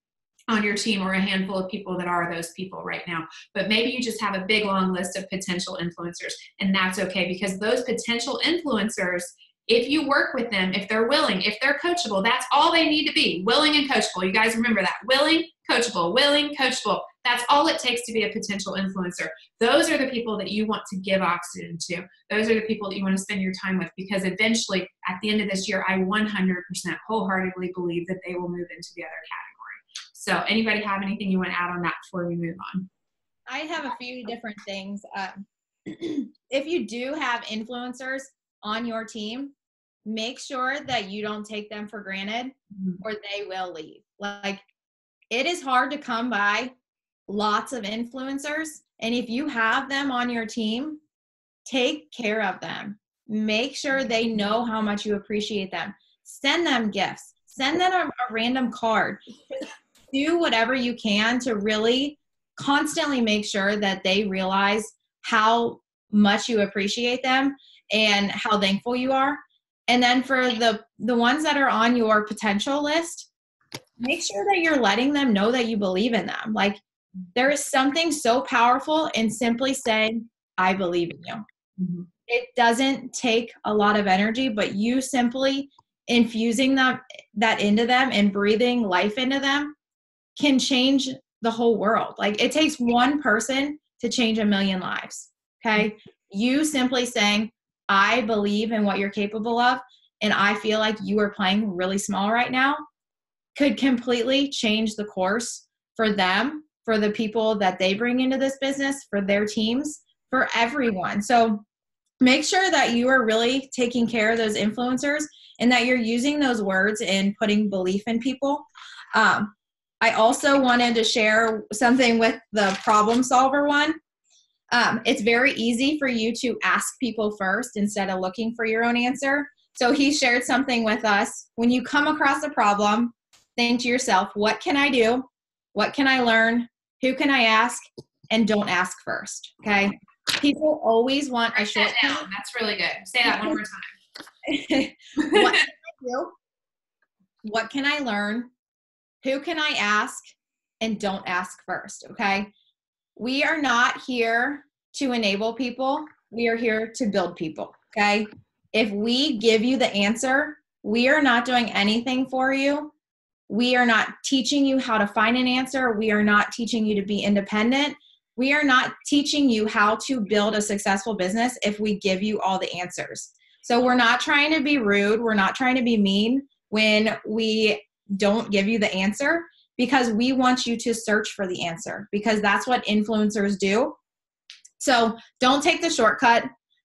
S1: on your team or a handful of people that are those people right now. But maybe you just have a big, long list of potential influencers. And that's okay, because those potential influencers, if you work with them, if they're willing, if they're coachable, that's all they need to be, willing and coachable. You guys remember that, willing, coachable, willing, coachable. That's all it takes to be a potential influencer. Those are the people that you want to give oxygen to. Those are the people that you want to spend your time with, because eventually at the end of this year, I 100% wholeheartedly believe that they will move into the other category. So anybody have anything you want to add on that before we move on?
S2: I have a few different things. If you do have influencers on your team, make sure that you don't take them for granted, or they will leave. Like, it is hard to come by lots of influencers. And if you have them on your team, take care of them. Make sure they know how much you appreciate them. Send them gifts. Send them a random card. Do whatever you can to really constantly make sure that they realize how much you appreciate them and how thankful you are. And then for the ones that are on your potential list, make sure that you're letting them know that you believe in them. Like, there is something so powerful in simply saying, I believe in you. Mm-hmm. It doesn't take a lot of energy, but you simply infusing that into them and breathing life into them can change the whole world. Like, it takes one person to change 1 million lives. Okay. You simply saying, I believe in what you're capable of, and I feel like you are playing really small right now, could completely change the course for them, for the people that they bring into this business, for their teams, for everyone. So make sure that you are really taking care of those influencers and that you're using those words and putting belief in people. I also wanted to share something with the problem solver one. It's very easy for you to ask people first instead of looking for your own answer. So he shared something with us. When you come across a problem, think to yourself, what can I do? What can I learn? Who can I ask? And don't ask first, okay? People always want a shortcut.
S1: That's really good. Say that one more time.
S2: What can I do? What can I learn? Who can I ask? And don't ask first, okay? We are not here to enable people. We are here to build people, okay? If we give you the answer, we are not doing anything for you. We are not teaching you how to find an answer. We are not teaching you to be independent. We are not teaching you how to build a successful business if we give you all the answers. So we're not trying to be rude. We're not trying to be mean when we don't give you the answer, because we want you to search for the answer, because that's what influencers do. So don't take the shortcut.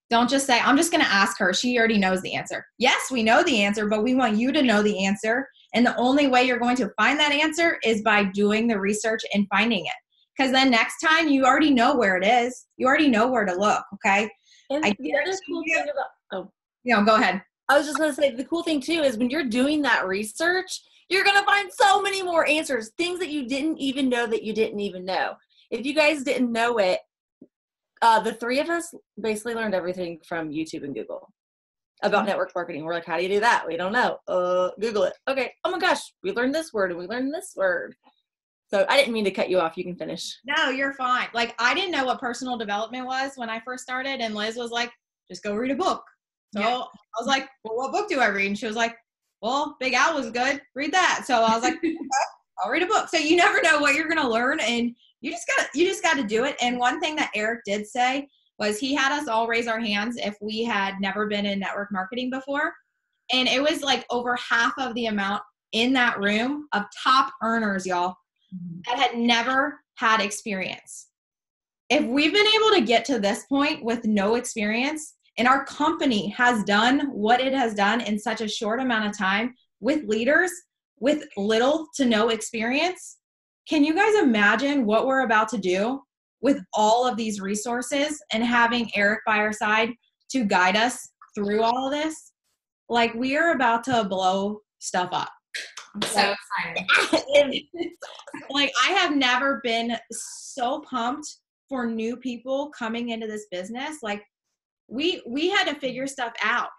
S2: Don't just say, I'm just going to ask her. She already knows the answer. Yes, we know the answer, but we want you to know the answer. And the only way you're going to find that answer is by doing the research and finding it. Because then next time you already know where it is. You already know where to look, okay?
S5: And the other cool thing about,
S2: go ahead.
S5: I was just going to say, the cool thing too is when you're doing that research, you're going to find so many more answers, things that you didn't even know that you didn't even know. If you guys didn't know it, the three of us basically learned everything from YouTube and Google about network marketing. We're like, how do you do that? We don't know. Google it. Okay. Oh my gosh. We learned this word and we learned this word. So I didn't mean to cut you off. You can finish.
S2: No, you're fine. Like, I didn't know what personal development was when I first started. And Liz was like, just go read a book. So I was like, well, what book do I read? And she was like, well, Big Al was good. Read that. So I was like, okay, I'll read a book. So you never know what you're going to learn. And you just got to do it. And one thing that Eric did say was he had us all raise our hands if we had never been in network marketing before. And it was like over half of the amount in that room of top earners, y'all, that had never had experience. If we've been able to get to this point with no experience, and our company has done what it has done in such a short amount of time with leaders with little to no experience, can you guys imagine what we're about to do with all of these resources and having Eric by our side to guide us through all of this? Like, we are about to blow stuff up.
S1: I'm so excited.
S2: Like, I have never been so pumped for new people coming into this business. Like, we had to figure stuff out.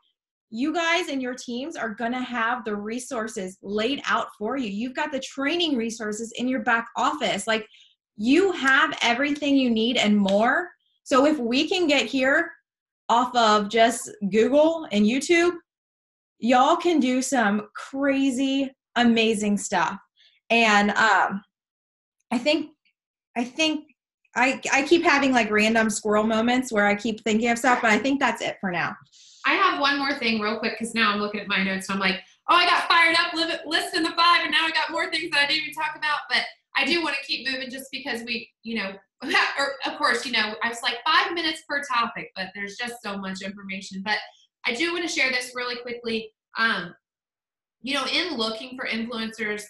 S2: You guys and your teams are going to have the resources laid out for you. You've got the training resources in your back office. Like, you have everything you need and more. So if we can get here off of just Google and YouTube, y'all can do some crazy, amazing stuff. And I think I keep having like random squirrel moments where I keep thinking of stuff, but I think that's it for now.
S1: I have one more thing real quick, because now I'm looking at my notes and I'm like, oh, I got fired up listing the 5, and now I got more things that I didn't even talk about. But I do want to keep moving just because we, or of course, I was like 5 minutes per topic, but there's just so much information. But I do want to share this really quickly. In looking for influencers,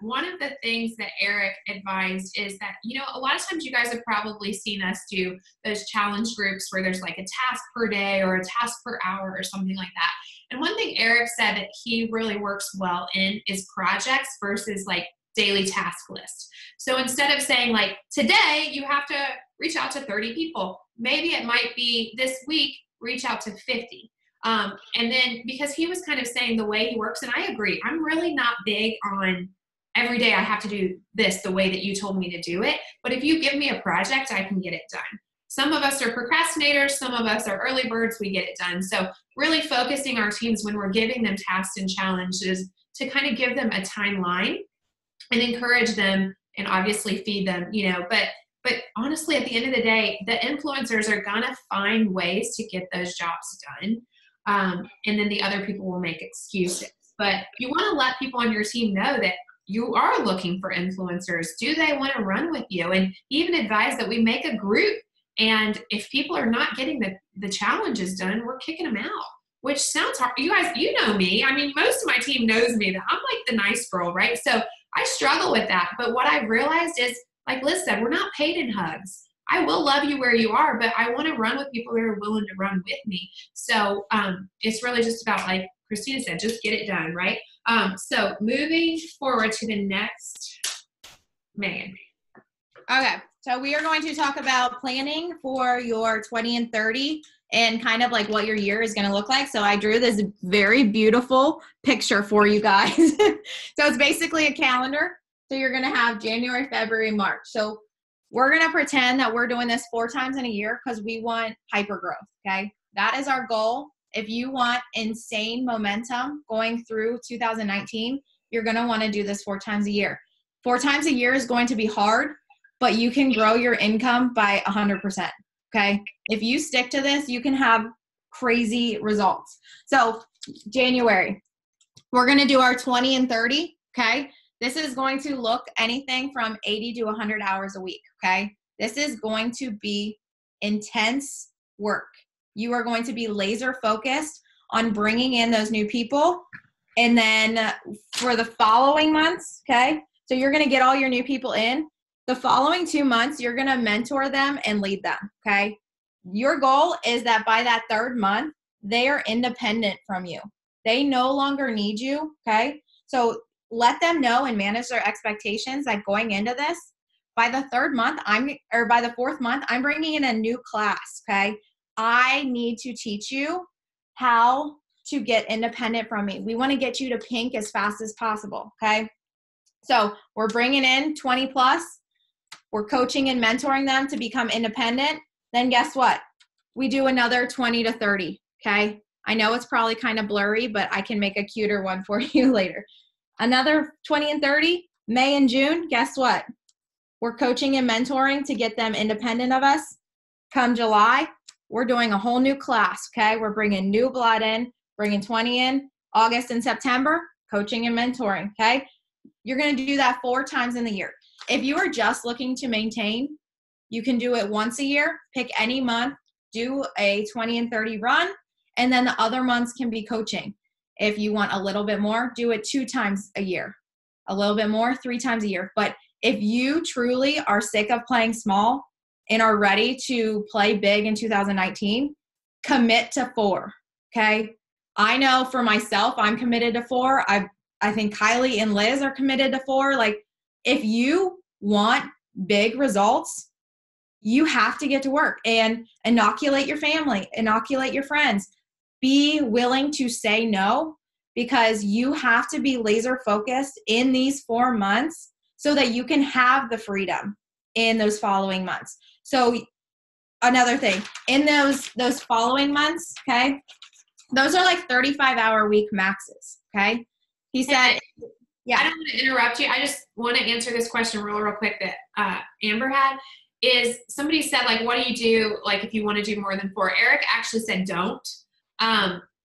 S1: one of the things that Eric advised is that, a lot of times you guys have probably seen us do those challenge groups where there's like a task per day or a task per hour or something like that. And one thing Eric said that he really works well in is projects versus like daily task lists. So instead of saying like, today you have to reach out to 30 people, maybe it might be this week, reach out to 50. And then, because he was kind of saying the way he works, and I agree, I'm really not big on every day I have to do this the way that you told me to do it. But if you give me a project, I can get it done. Some of us are procrastinators. Some of us are early birds. We get it done. So really focusing our teams when we're giving them tasks and challenges to kind of give them a timeline and encourage them and obviously feed them, but honestly, at the end of the day, the influencers are going to find ways to get those jobs done. And then the other people will make excuses. But you want to let people on your team know that you are looking for influencers. Do they want to run with you? And even advise that we make a group And if people are not getting the challenges done, we're kicking them out, which sounds hard. You guys, you know me. I mean, most of my team knows me that I'm like the nice girl, right? So I struggle with that. But what I've realized is, like Liz said, we're not paid in hugs. I will love you where you are, but I want to run with people that are willing to run with me. So it's really just about, like Christina said, just get it done, right? So moving forward to the next, Megan.
S2: Okay, so we are going to talk about planning for your 20 and 30 and kind of like what your year is going to look like. So I drew this very beautiful picture for you guys. So it's basically a calendar. So you're going to have January, February, March. So we're going to pretend that we're doing this 4 times in a year because we want hyper growth, okay? That is our goal. If you want insane momentum going through 2019, you're going to want to do this 4 times a year. 4 times a year is going to be hard, but you can grow your income by 100%, okay? If you stick to this, you can have crazy results. So January, we're going to do our 20 and 30, okay? This is going to look anything from 80 to 100 hours a week, okay? This is going to be intense work. You are going to be laser focused on bringing in those new people. And then for the following months, okay? So you're going to get all your new people in. The following 2 months, you're going to mentor them and lead them, okay? Your goal is that by that 3rd month, they are independent from you. They no longer need you, okay? So let them know and manage their expectations that going into this, by the 3rd month, by the 4th month, I'm bringing in a new class, okay? I need to teach you how to get independent from me. We want to get you to pink as fast as possible, okay? So we're bringing in 20 plus. We're coaching and mentoring them to become independent. Then guess what? We do another 20 to 30, okay? I know it's probably kind of blurry, but I can make a cuter one for you later. Another 20 and 30, May and June, guess what? We're coaching and mentoring to get them independent of us. Come July, we're doing a whole new class, okay? We're bringing new blood in, bringing 20 in. August and September, coaching and mentoring, okay? You're going to do that 4 times in the year. If you are just looking to maintain, you can do it once a year. Pick any month, do a 20 and 30 run, and then the other months can be coaching. If you want a little bit more, do it 2 times a year. A little bit more, 3 times a year. But if you truly are sick of playing small and are ready to play big in 2019, commit to 4, okay? I know for myself, I'm committed to 4. I think Kylie and Liz are committed to 4. Like, if you want big results, you have to get to work and inoculate your family, inoculate your friends. Be willing to say no, because you have to be laser focused in these 4 months so that you can have the freedom in those following months. So another thing, in those following months, okay, those are like 35-hour week maxes, okay? He said, yeah.
S1: I don't want to interrupt you. I just want to answer this question real quick that Amber had. Is somebody said, like, what do you do, like, if you want to do more than 4? Eric actually said don't.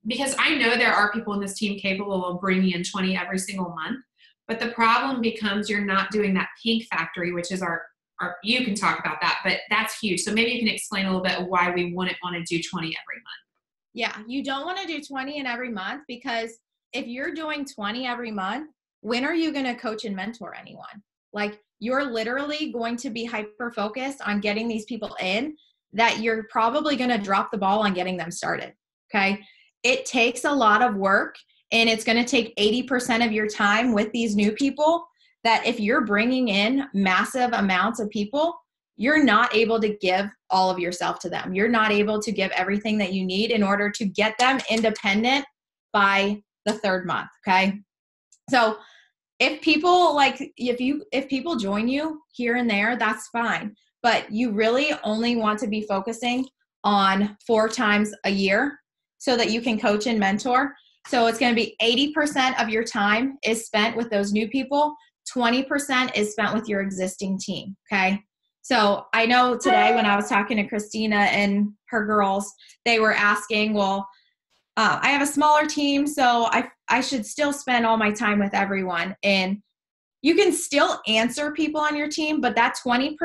S1: Because I know there are people in this team capable of bringing in 20 every single month. But the problem becomes you're not doing that pink factory, which is our you can talk about that, but that's huge. So maybe you can explain a little bit of why we wouldn't want to do 20 every month.
S2: Yeah, you don't want to do 20 in every month, because if you're doing 20 every month, when are you going to coach and mentor anyone? Like, you're literally going to be hyper focused on getting these people in that you're probably going to drop the ball on getting them started. Okay. It takes a lot of work, and it's going to take 80% of your time with these new people, that if you're bringing in massive amounts of people, you're not able to give all of yourself to them. You're not able to give everything that you need in order to get them independent by the 3rd month. Okay. So if people if people join you here and there, that's fine. But you really only want to be focusing on 4 times a year so that you can coach and mentor. So it's going to be 80% of your time is spent with those new people. 20% is spent with your existing team. Okay. So I know today when I was talking to Christina and her girls, they were asking, well, I have a smaller team, so I should still spend all my time with everyone. And you can still answer people on your team, but that 20%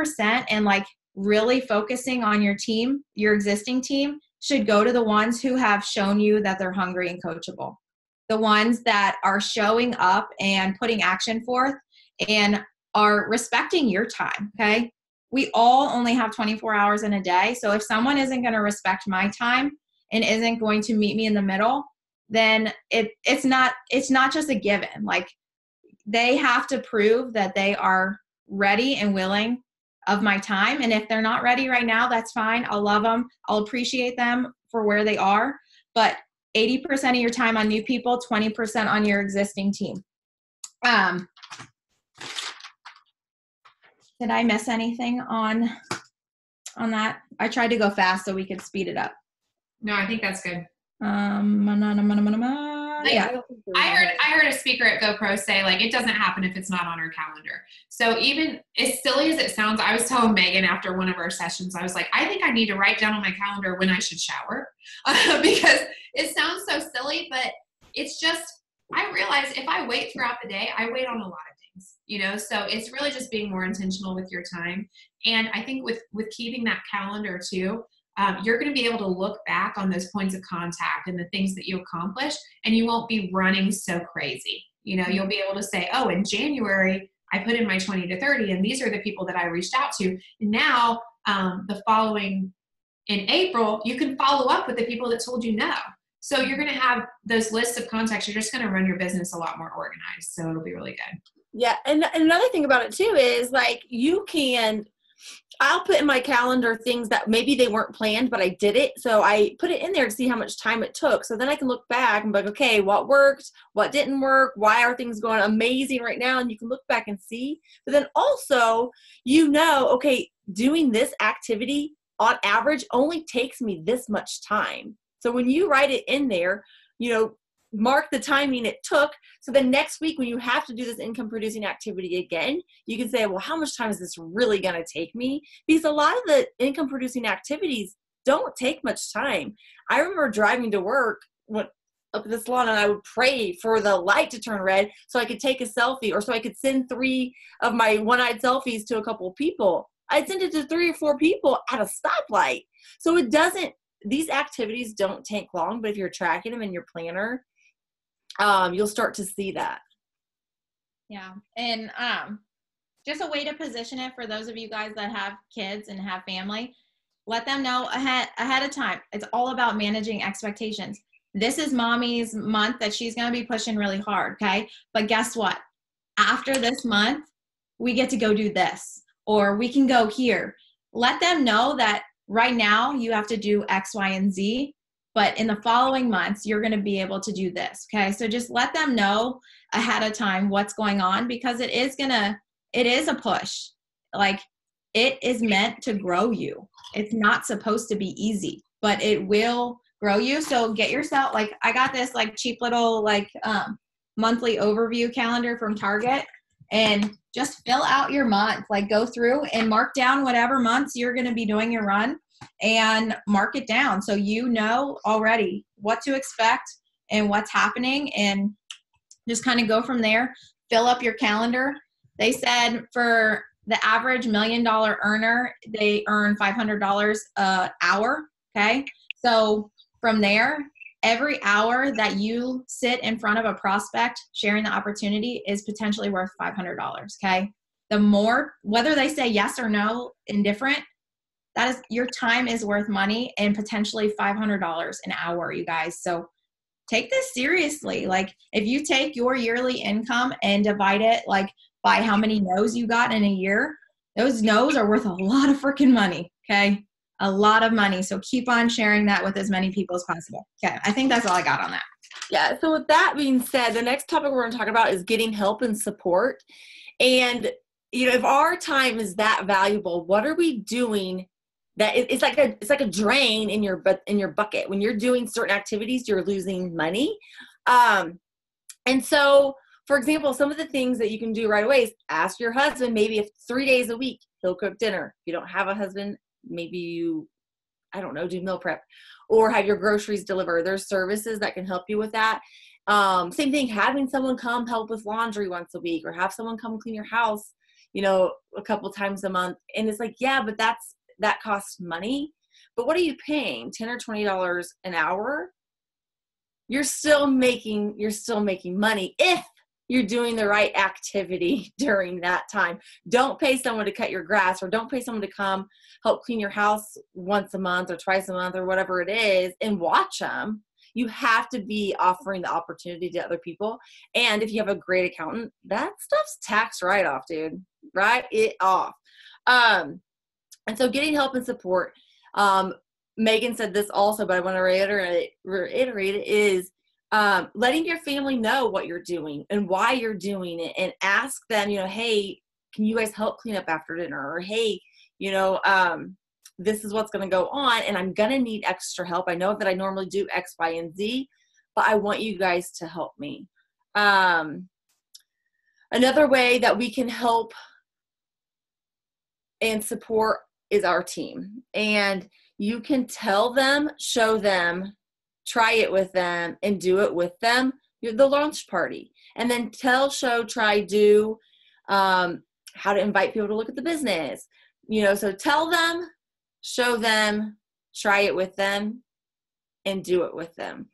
S2: and like really focusing on your team, your existing team, should go to the ones who have shown you that they're hungry and coachable. The ones that are showing up and putting action forth and are respecting your time, okay? We all only have 24 hours in a day. So if someone isn't going to respect my time and isn't going to meet me in the middle, then it's not just a given. Like, they have to prove that they are ready and willing of my time. And if they're not ready right now, that's fine. I'll love them. I'll appreciate them for where they are. But 80% of your time on new people, 20% on your existing team. Did I miss anything on that? I tried to go fast so we could speed it up.
S1: No, I think that's good.
S2: Yeah.
S1: I heard a speaker at GoPro say, like, it doesn't happen if it's not on our calendar. So even as silly as it sounds, I was telling Megan after one of our sessions, I was like, I think I need to write down on my calendar when I should shower because it sounds so silly, but it's just, I realize if I wait throughout the day, I wait on a lot of things, you know? So it's really just being more intentional with your time. And I think with keeping that calendar too, you're going to be able to look back on those points of contact and the things that you accomplished, and you won't be running so crazy. You know, you'll be able to say, oh, in January, I put in my 20 to 30, and these are the people that I reached out to. And now the following in April, you can follow up with the people that told you no. So you're going to have those lists of contacts. You're just going to run your business a lot more organized. So it'll be really good.
S5: Yeah. And another thing about it too is, like, I'll put in my calendar things that maybe they weren't planned, but I did it. So I put it in there to see how much time it took. So then I can look back and be like, okay, what worked? What didn't work? Why are things going amazing right now? And you can look back and see. But then also, okay, doing this activity on average only takes me this much time. So when you write it in there, mark the timing it took. So then next week when you have to do this income producing activity again, you can say, well, how much time is this really going to take me? Because a lot of the income producing activities don't take much time. I remember driving to work up at the salon, and I would pray for the light to turn red so I could take a selfie, or so I could send 3 of my one-eyed selfies to a couple of people. I'd send it to 3 or 4 people at a stoplight. So these activities don't take long, but if you're tracking them in your planner, you'll start to see that.
S2: Yeah. And just a way to position it for those of you guys that have kids and have family, let them know ahead of time. It's all about managing expectations. This is mommy's month that she's going to be pushing really hard. Okay. But guess what? After this month, we get to go do this, or we can go here. Let them know that right now you have to do X, Y, and Z. But in the following months, you're going to be able to do this. Okay. So just let them know ahead of time what's going on, because it is a push. Like, it is meant to grow you. It's not supposed to be easy, but it will grow you. So get yourself, like, I got this like cheap little monthly overview calendar from Target, and just fill out your month, like go through and mark down whatever months you're going to be doing your run, and mark it down so you know already what to expect and what's happening, and just kind of go from there. Fill up your calendar. They said for the average $1 million earner, they earn $500 an hour. Okay. So from there, every hour that you sit in front of a prospect sharing the opportunity is potentially worth $500. Okay. The more, whether they say yes or no, indifferent, that is, your time is worth money, and potentially $500 an hour, you guys. So take this seriously. Like, if you take your yearly income and divide it by how many no's you got in a year, those no's are worth a lot of freaking money. Okay. A lot of money. So keep on sharing that with as many people as possible. Okay. I think that's all I got on that.
S5: Yeah. So with that being said, the next topic we're going to talk about is getting help and support. And, if our time is that valuable, what are we doing? That it's like a drain in your bucket. When you're doing certain activities, you're losing money. And so, for example, some of the things that you can do right away is ask your husband, maybe if 3 days a week he'll cook dinner. If you don't have a husband, maybe you, do meal prep, or have your groceries delivered. There's services that can help you with that. Same thing, having someone come help with laundry once a week, or have someone come clean your house, a couple times a month. And it's like, yeah, but that costs money. But what are you paying? $10 or $20 an hour? You're still making money if you're doing the right activity during that time. Don't pay someone to cut your grass, or don't pay someone to come help clean your house once a month or twice a month or whatever it is and watch them. You have to be offering the opportunity to other people. And if you have a great accountant, that stuff's tax write-off, dude. Write it off. And so getting help and support, Megan said this also, but I want to reiterate it, is letting your family know what you're doing and why you're doing it, and ask them, hey, can you guys help clean up after dinner? Or, hey, this is what's going to go on, and I'm going to need extra help. I know that I normally do X, Y, and Z, but I want you guys to help me. Another way that we can help and support is our team. And you can tell them, show them, try it with them, and do it with them. You're the launch party. And then tell, show, try, do, how to invite people to look at the business. So tell them, show them, try it with them, and do it with them.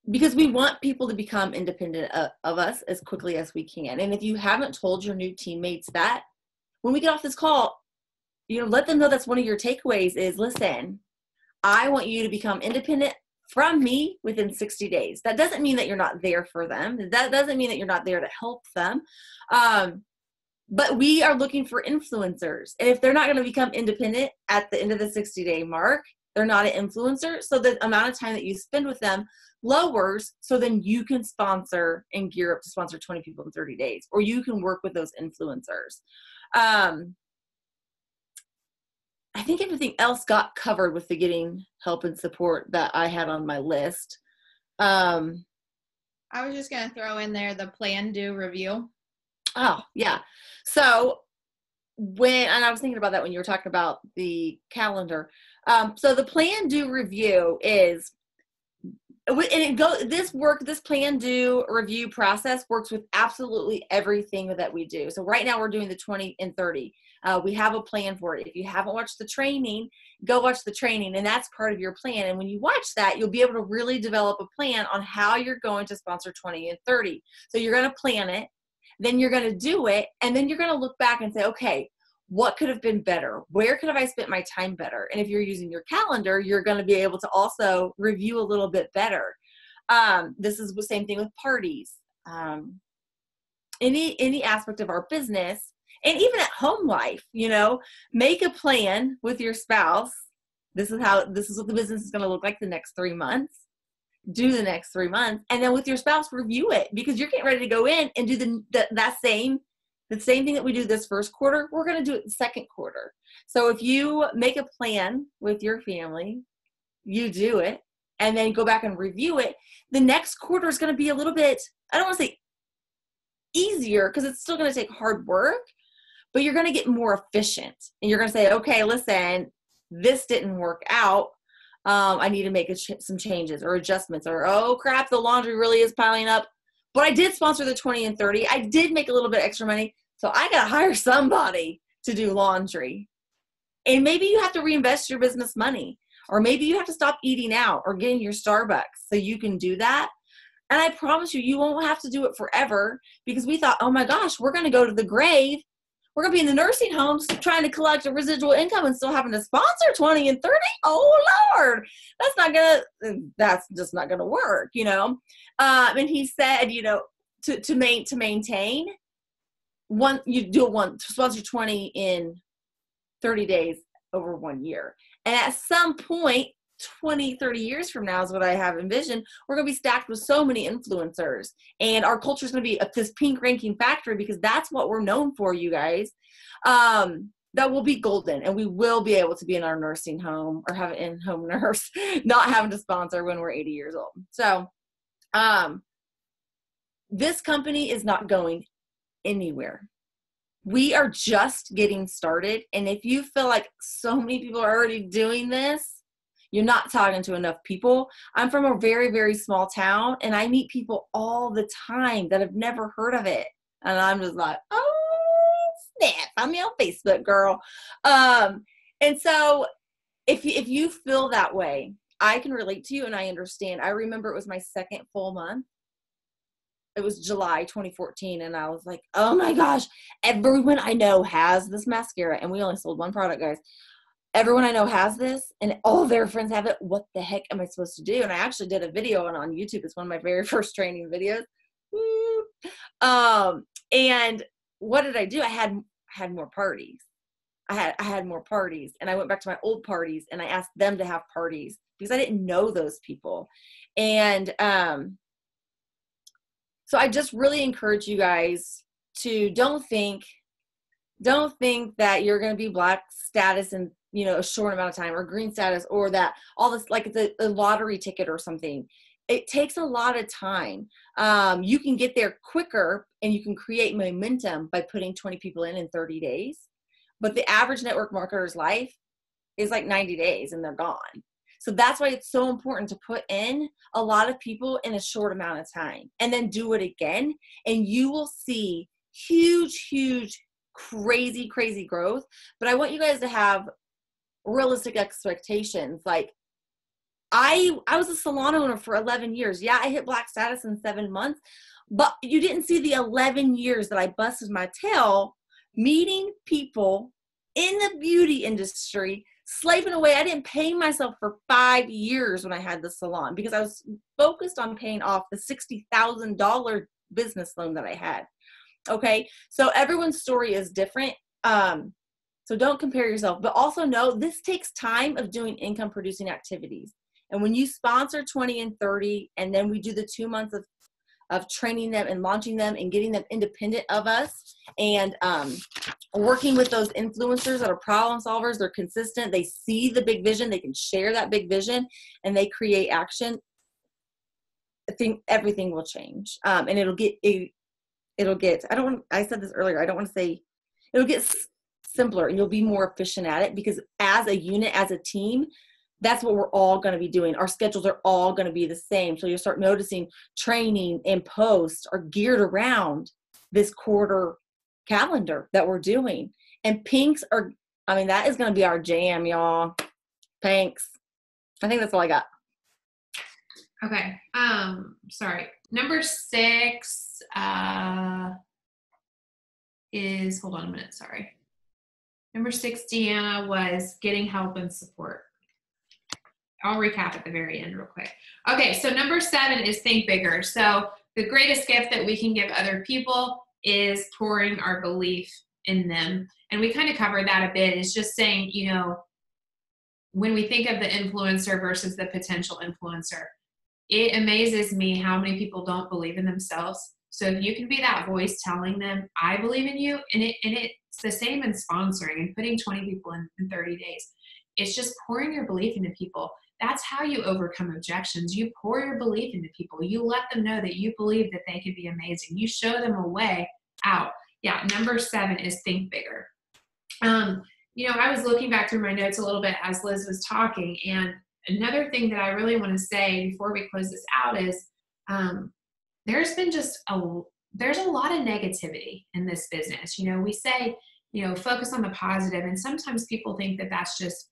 S5: Because we want people to become independent of us as quickly as we can. And if you haven't told your new teammates that, when we get off this call, let them know that's one of your takeaways is, listen, I want you to become independent from me within 60 days. That doesn't mean that you're not there for them. That doesn't mean that you're not there to help them. But we are looking for influencers. And if they're not going to become independent at the end of the 60-day mark, they're not an influencer. So the amount of time that you spend with them lowers, so then you can sponsor and gear up to sponsor 20 people in 30 days, or you can work with those influencers. I think everything else got covered with the getting help and support that I had on my list.
S2: I was just going to throw in there the plan, do, review.
S5: Oh, yeah. So and I was thinking about that when you were talking about the calendar. So the plan, do, review is, and this plan, do, review process works with absolutely everything that we do. So right now we're doing the 20 and 30. We have a plan for it. If you haven't watched the training, go watch the training, and that's part of your plan. And when you watch that, you'll be able to really develop a plan on how you're going to sponsor 20 and 30. So you're going to plan it, then you're going to do it, and then you're going to look back and say, okay, what could have been better? Where could have I spent my time better? And if you're using your calendar, you're going to be able to also review a little bit better. This is the same thing with parties. Any aspect of our business, and even at home life, make a plan with your spouse. This is what the business is going to look like the next 3 months. Do the next 3 months. And then with your spouse, review it, because you're getting ready to go in and do the same thing that we do this first quarter. We're going to do it the second quarter. So if you make a plan with your family, you do it, and then go back and review it, the next quarter is going to be a little bit, I don't want to say easier, because it's still going to take hard work, but you're going to get more efficient, and you're going to say, okay, listen, this didn't work out. I need to make some changes or adjustments, or, oh crap, the laundry really is piling up, but I did sponsor the 20 and 30. I did make a little bit extra money, so I got to hire somebody to do laundry. And maybe you have to reinvest your business money, or maybe you have to stop eating out or getting your Starbucks so you can do that. And I promise you won't have to do it forever, because we thought, oh my gosh, we're going to go to the grave. We're going to be in the nursing homes trying to collect a residual income and still having to sponsor 20 and 30. Oh Lord, that's just not going to work, And he said, to maintain sponsor 20 in 30 days over 1 year. And at some point, 20, 30 years from now is what I have envisioned, we're going to be stacked with so many influencers, and our culture is going to be this pink ranking factory, because that's what we're known for, you guys. That will be golden, and we will be able to be in our nursing home or have an in-home nurse, not having to sponsor when we're 80 years old. So this company is not going anywhere. We are just getting started. And if you feel like so many people are already doing this, you're not talking to enough people. I'm from a very, very small town, and I meet people all the time that have never heard of it. And I'm just like, oh, that. Find me on Facebook, girl. And so if you feel that way, I can relate to you and I understand. I remember it was my second full month. It was July 2014. And I was like, oh my gosh, everyone I know has this mascara. And we only sold one product, guys. Everyone I know has this and all their friends have it. What the heck am I supposed to do? And I actually did a video on YouTube. It's one of my very first training videos. And what did I do? I had more parties. I had more parties, and I went back to my old parties and I asked them to have parties because I didn't know those people. And so I just really encourage you guys to don't think that you're going to be black status in, a short amount of time, or green status, or that all this, like it's a lottery ticket or something. It takes a lot of time. You can get there quicker and you can create momentum by putting 20 people in 30 days. But the average network marketer's life is like 90 days and they're gone. So that's why it's so important to put in a lot of people in a short amount of time and then do it again. And you will see huge, crazy growth. But I want you guys to have realistic expectations. Like I was a salon owner for 11 years. Yeah, I hit black status in 7 months, but you didn't see the 11 years that I busted my tail meeting people in the beauty industry, slaving away. I didn't pay myself for 5 years when I had the salon because I was focused on paying off the $60,000 business loan that I had. Okay. So everyone's story is different. So don't compare yourself, but also know this takes time of doing income producing activities. And when you sponsor 20 and 30, and then we do the 2 months of training them and launching them and getting them independent of us, and working with those influencers that are problem solvers, they're consistent, they see the big vision, they can share that big vision, and they create action, I think everything will change. And it'll get, I said this earlier, I don't want to say, it'll get simpler and you'll be more efficient at it, because as a unit, as a team, that's what we're all going to be doing. Our schedules are all going to be the same. So you'll start noticing training and posts are geared around this quarter calendar that we're doing. And pinks are, that is going to be our jam, y'all. Pinks. I think that's all I got.
S1: Okay. Sorry. Number 6 is, hold on a minute. Sorry. Number 6, Deanna, was getting help and support. I'll recap at the very end real quick. Okay, so number 7 is think bigger. So the greatest gift that we can give other people is pouring our belief in them. And we kind of covered that a bit. It's just saying, when we think of the influencer versus the potential influencer, it amazes me how many people don't believe in themselves. So if you can be that voice telling them, I believe in you, and it's the same in sponsoring and putting 20 people in 30 days. It's just pouring your belief into people. That's how you overcome objections. You pour your belief into people. You let them know that you believe that they could be amazing. You show them a way out. Yeah, number 7 is think bigger. I was looking back through my notes a little bit as Liz was talking, and another thing that I really want to say before we close this out is there's a lot of negativity in this business. We say, focus on the positive, and sometimes people think that that's just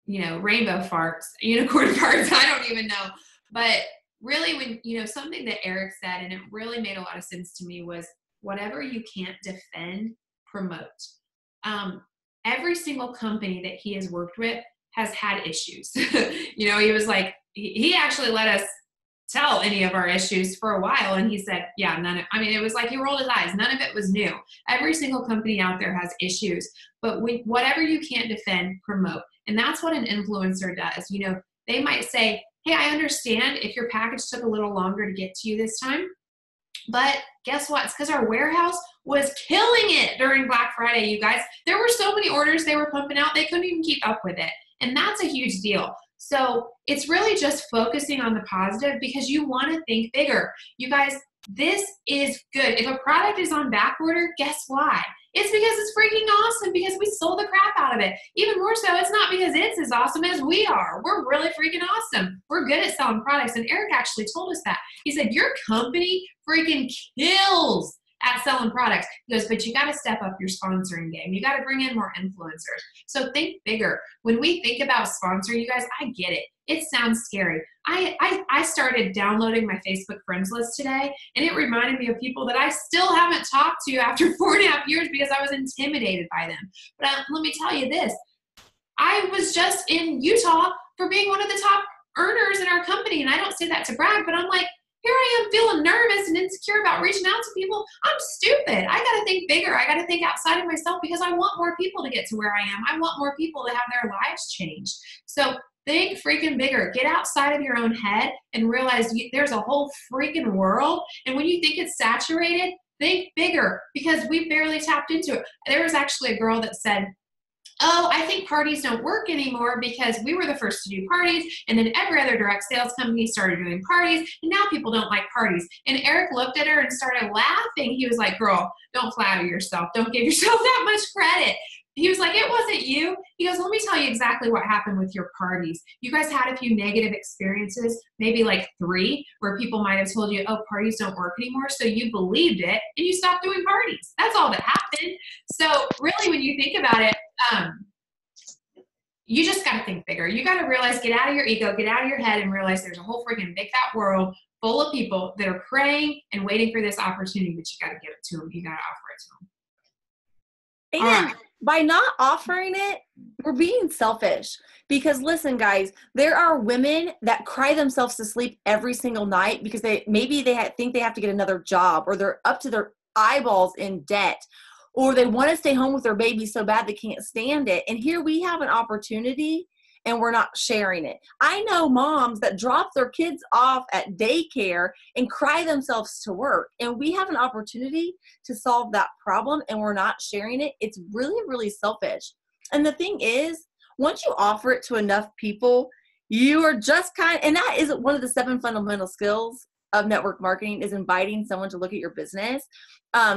S1: rainbow farts, unicorn farts, I don't even know. But really, when, something that Eric said, and it really made a lot of sense to me, was whatever you can't defend, promote. Every single company that he has worked with has had issues. He was like, he actually let us tell any of our issues for a while. And he said, yeah, it was like he rolled his eyes. None of it was new. Every single company out there has issues, but whatever you can't defend, promote. And that's what an influencer does. They might say, hey, I understand if your package took a little longer to get to you this time, but guess what? It's because our warehouse was killing it during Black Friday, you guys. There were so many orders they were pumping out, they couldn't even keep up with it. And that's a huge deal. So it's really just focusing on the positive, because you want to think bigger. You guys, this is good. If a product is on back order, guess why? It's because it's freaking awesome, because we sold the crap out of it. Even more so, it's not because it's as awesome as we are. We're really freaking awesome. We're good at selling products. And Eric actually told us that. He said, your company freaking kills at selling products. He goes, but you got to step up your sponsoring game. You got to bring in more influencers. So think bigger. When we think about sponsoring, you guys, I get it. It sounds scary. I started downloading my Facebook friends list today, and it reminded me of people that I still haven't talked to after 4.5 years because I was intimidated by them. But let me tell you this. I was just in Utah for being one of the top earners in our company, and I don't say that to brag, but I'm like, here I am feeling nervous and insecure about reaching out to people. I'm stupid. I got to think bigger. I got to think outside of myself because I want more people to get to where I am. I want more people to have their lives changed. So think freaking bigger. Get outside of your own head and realize there's a whole freaking world. And when you think it's saturated, think bigger because we barely tapped into it. There was actually a girl that said, oh, I think parties don't work anymore because we were the first to do parties, and then every other direct sales company started doing parties, and now people don't like parties. And Eric looked at her and started laughing. He was like, girl, don't flatter yourself. Don't give yourself that much credit. He was like, it wasn't you. He goes, let me tell you exactly what happened with your parties. You guys had a few negative experiences, maybe like 3, where people might have told you, oh, parties don't work anymore. So you believed it and you stopped doing parties. That's all that happened. So really, when you think about it, you just got to think bigger. You got to realize, get out of your ego, get out of your head and realize there's a whole freaking big fat world full of people that are praying and waiting for this opportunity, but you got to give it to them. You got to offer it to them.
S5: And by not offering it, we're being selfish. Because listen, guys, there are women that cry themselves to sleep every single night because think they have to get another job, or they're up to their eyeballs in debt, or they want to stay home with their baby so bad they can't stand it. And here we have an opportunity and we're not sharing it. I know moms that drop their kids off at daycare and cry themselves to work. And we have an opportunity to solve that problem and we're not sharing it. It's really, really selfish. And the thing is, once you offer it to enough people, you are just and that is one of the 7 fundamental skills of network marketing, is inviting someone to look at your business.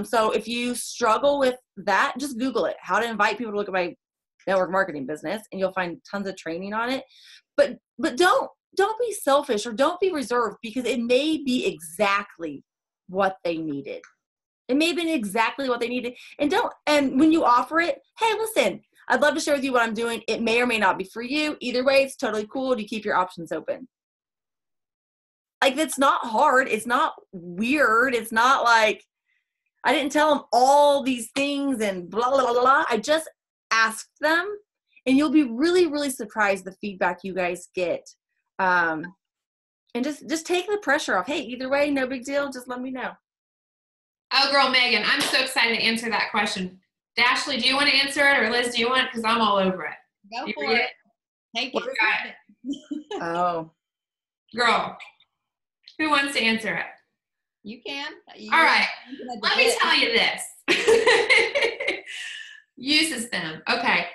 S5: So if you struggle with that, just Google it, how to invite people to look at my network marketing business, and you'll find tons of training on it. But don't be selfish or don't be reserved, because it may be exactly what they needed. It may have been exactly what they needed. And when you offer it, hey, listen, I'd love to share with you what I'm doing. It may or may not be for you. Either way, it's totally cool. You keep your options open. Like, it's not hard. It's not weird. It's not like I didn't tell them all these things and blah, blah, blah, blah. I just asked them, and you'll be really, really surprised the feedback you guys get. And just take the pressure off. Hey, either way, no big deal. Just let me know.
S1: Oh, girl, Megan, I'm so excited to answer that question. Dashley, do you want to answer it, or Liz, do you want it? Because I'm all over it.
S2: Go
S1: you
S2: for it. Take it.
S5: Oh.
S1: Girl, who wants to answer it?
S2: You can.
S1: All right. Let me tell you this. Uses them. Okay.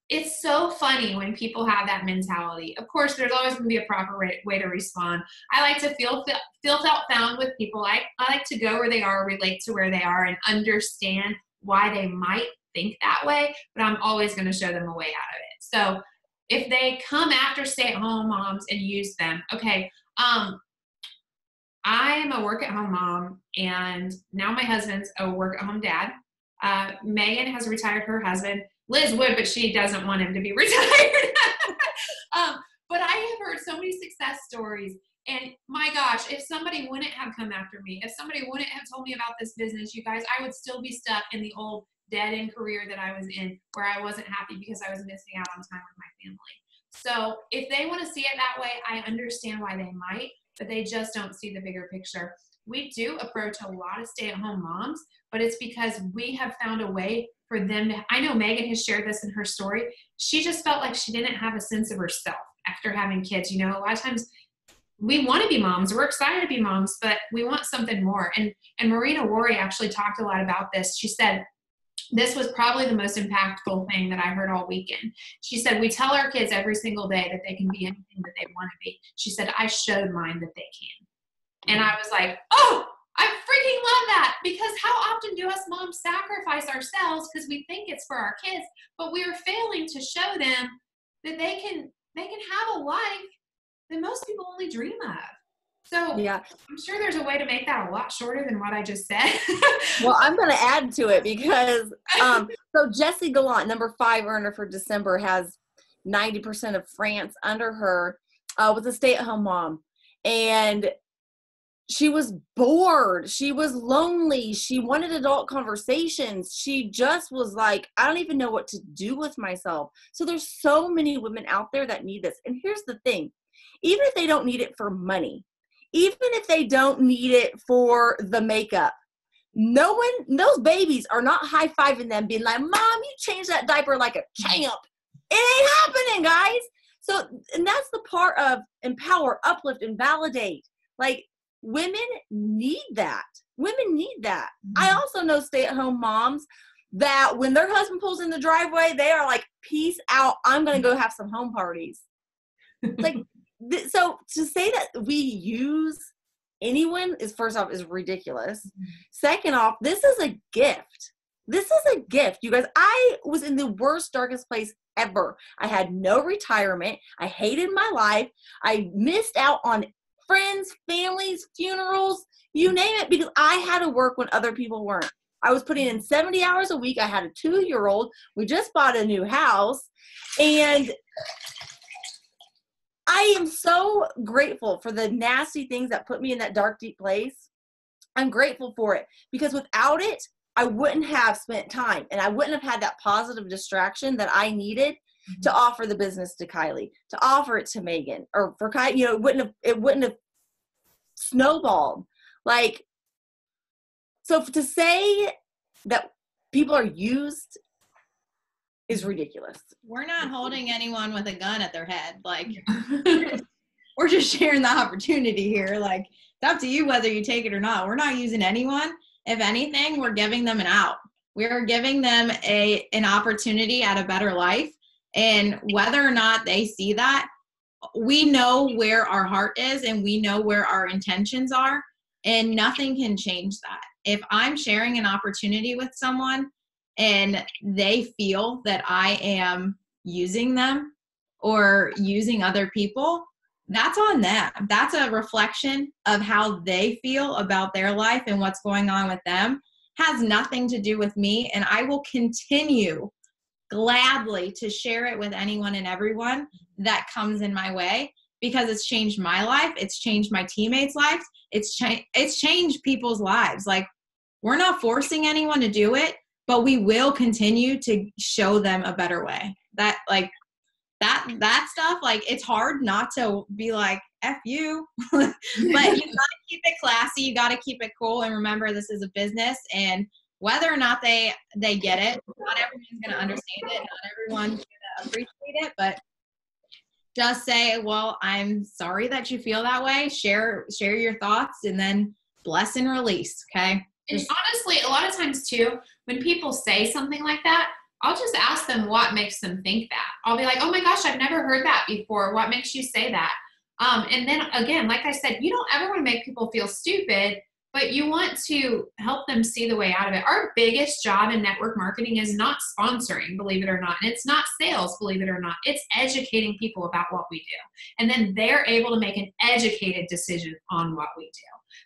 S1: It's so funny when people have that mentality. Of course, there's always going to be a proper way to respond. I like to feel felt found with people. I like to go where they are, relate to where they are, and understand why they might think that way, but I'm always going to show them a way out of it. So if they come after stay-at-home moms and use them, okay, I'm a work-at-home mom, and now my husband's a work-at-home dad. Megan has retired her husband. Liz would, but she doesn't want him to be retired. But I have heard so many success stories. And my gosh, if somebody wouldn't have come after me, if somebody wouldn't have told me about this business, you guys, I would still be stuck in the old dead-end career that I was in, where I wasn't happy because I was missing out on time with my family. So if they want to see it that way, I understand why they might, but they just don't see the bigger picture. We do approach a lot of stay-at-home moms, but it's because we have found a way for them to, I know Megan has shared this in her story. She just felt like she didn't have a sense of herself after having kids. You know, a lot of times we want to be moms, we're excited to be moms, but we want something more. And Marina Worry actually talked a lot about this. She said, this was probably the most impactful thing that I heard all weekend. She said, we tell our kids every single day that they can be anything that they want to be. She said, I showed mine that they can. And I was like, oh, I freaking love that, because how often do us moms sacrifice ourselves because we think it's for our kids, but we are failing to show them that they can have a life that most people only dream of. So
S5: Yeah.
S1: I'm sure there's a way to make that a lot shorter than what I just said.
S5: Well, I'm going to add to it because so Jessie Gallant, number 5 earner for December, has 90% of France under her, was a stay-at-home mom. And she was bored. She was lonely. She wanted adult conversations. She just was like, I don't even know what to do with myself. So there's so many women out there that need this. And here's the thing. Even if they don't need it for money, even if they don't need it for the makeup, those babies are not high-fiving them being like, Mom, you changed that diaper like a champ. It ain't happening, guys. So, and that's the part of empower, uplift, and validate. Like, women need that. Women need that. I also know stay-at-home moms that when their husband pulls in the driveway, they are like, peace out. I'm going to go have some home parties. Like, so to say that we use anyone is, first off, is ridiculous. Second off, this is a gift. This is a gift. You guys, I was in the worst, darkest place ever. I had no retirement. I hated my life. I missed out on friends, families, funerals, you name it, because I had to work when other people weren't. I was putting in 70 hours a week. I had a 2-year-old. We just bought a new house. And I am so grateful for the nasty things that put me in that dark, deep place. I'm grateful for it because without it, I wouldn't have spent time and I wouldn't have had that positive distraction that I needed to offer the business to Kylie, to offer it to Megan, or for Kylie, you know, it wouldn't have snowballed. Like, so to say that people are used is ridiculous.
S2: We're not holding anyone with a gun at their head. Like, we're just sharing the opportunity here. Like, it's up to you whether you take it or not. We're not using anyone. If anything, we're giving them an out. We're giving them an opportunity at a better life. And whether or not they see that, we know where our heart is and we know where our intentions are, and nothing can change that. If I'm sharing an opportunity with someone and they feel that I am using them or using other people, that's on them. That's a reflection of how they feel about their life and what's going on with them. Has nothing to do with me, and I will continue gladly to share it with anyone and everyone that comes in my way, because it's changed my life. It's changed my teammates' lives. It's changed people's lives. Like, we're not forcing anyone to do it, but we will continue to show them a better way. That, like, that stuff, like, it's hard not to be like, F you. But you gotta keep it classy. You gotta keep it cool. And remember, this is a business, and whether or not they get it, not everyone's going to understand it. Not everyone's going to appreciate it, but just say, well, I'm sorry that you feel that way. Share your thoughts, and then bless and release. Okay.
S1: And honestly, a lot of times too, when people say something like that, I'll just ask them what makes them think that. I'll be like, oh my gosh, I've never heard that before. What makes you say that? And then again, like I said, you don't ever want to make people feel stupid, but you want to help them see the way out of it. Our biggest job in network marketing is not sponsoring, believe it or not. And it's not sales, believe it or not. It's educating people about what we do. And then they're able to make an educated decision on what we do.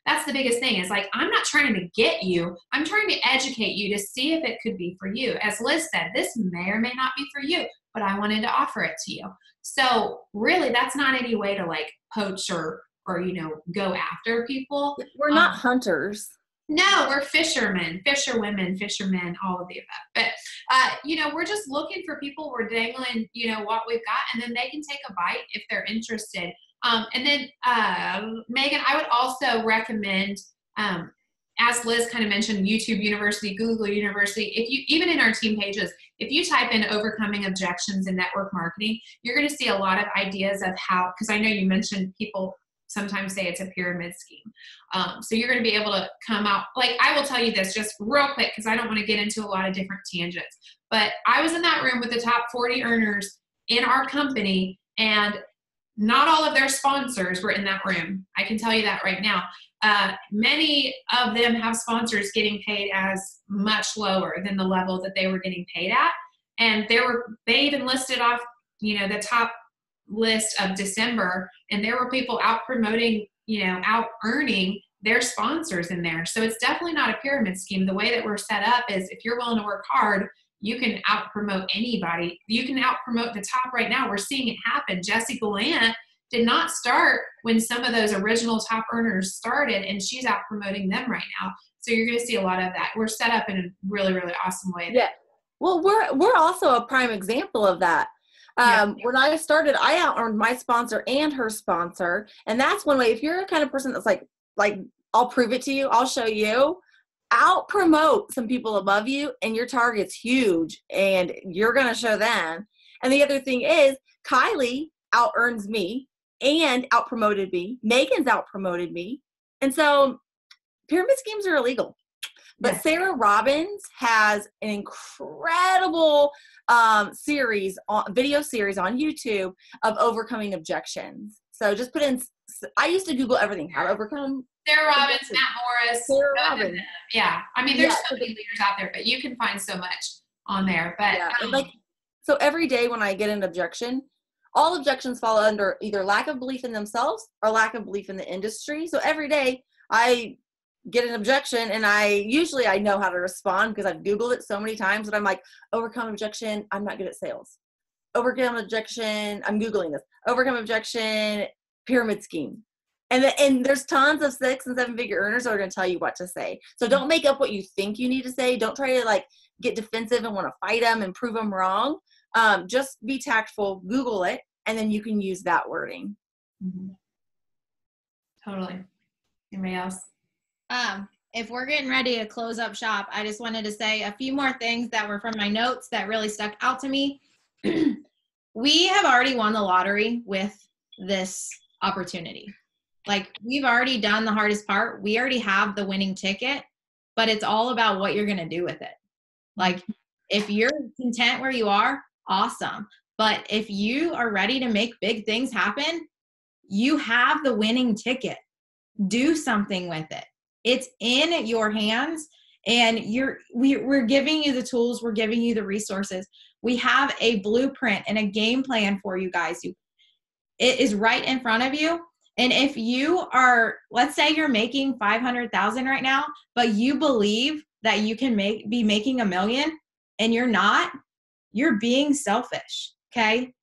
S1: That's the biggest thing. Is like, I'm not trying to get you. I'm trying to educate you to see if it could be for you. As Liz said, this may or may not be for you, but I wanted to offer it to you. So really, that's not any way to like poach or you know, go after people.
S5: We're not hunters.
S1: No, we're fishermen, fisherwomen, fishermen, all of the above. But, you know, we're just looking for people. We're dangling, you know, what we've got, and then they can take a bite if they're interested. And then, Megan, I would also recommend, as Liz kind of mentioned, YouTube University, Google University. If you, even in our team pages, if you type in overcoming objections in network marketing, you're going to see a lot of ideas of how, because I know you mentioned people sometimes say it's a pyramid scheme. So you're going to be able to come out, like, I will tell you this just real quick, because I don't want to get into a lot of different tangents, but I was in that room with the top 40 earners in our company, and not all of their sponsors were in that room. I can tell you that right now. Many of them have sponsors getting paid as much lower than the level that they were getting paid at. And they even listed off, you know, the top list of December, and there were people out promoting out earning their sponsors in there. So it's definitely not a pyramid scheme. The way that we're set up is if you're willing to work hard, you can out promote anybody. You can out promote the top right now. We're seeing it happen. Jessie Gallant did not start when some of those original top earners started, and she's out promoting them right now. So you're going to see a lot of that. We're set up in a really, really awesome way.
S5: Yeah. Well, we're also a prime example of that. When I started, I out-earned my sponsor and her sponsor. And that's one way. If you're a kind of person that's like, I'll prove it to you, I'll show you, out promote some people above you, and your target's huge, and you're going to show them. And the other thing is, Kylie out-earns me and out-promoted me. Megan's out-promoted me. And so pyramid schemes are illegal. But Sarah Robbins has an incredible video series on YouTube of overcoming objections. So just put in, I used to Google everything, how to overcome.
S1: Sarah Robbins, Matt Morris.
S5: Sarah Robbins.
S1: Yeah. I mean, there's so many leaders out there, but you can find so much on there. But
S5: so every day when I get an objection, all objections fall under either lack of belief in themselves or lack of belief in the industry. So every day I get an objection, and I know how to respond because I've Googled it so many times that I'm like, overcome objection, I'm not good at sales. Overcome objection, I'm Googling this. Overcome objection, pyramid scheme. And there's tons of 6 and 7 figure earners that are going to tell you what to say. So don't make up what you think you need to say. Don't try to get defensive and want to fight them and prove them wrong. Just be tactful, Google it, and then you can use that wording.
S1: Mm-hmm. Totally. Anybody else?
S2: If we're getting ready to close up shop, I just wanted to say a few more things that were from my notes that really stuck out to me. We have already won the lottery with this opportunity. We've already done the hardest part. We already have the winning ticket, but it's all about what you're going to do with it. If you're content where you are, awesome. But if you are ready to make big things happen, you have the winning ticket. Do something with it. It's in your hands, and we're giving you the tools. We're giving you the resources. We have a blueprint and a game plan for you guys. It is right in front of you. And if you are, let's say you're making $500,000 right now, but you believe that you can be making $1 million and you're not, you're being selfish. Okay.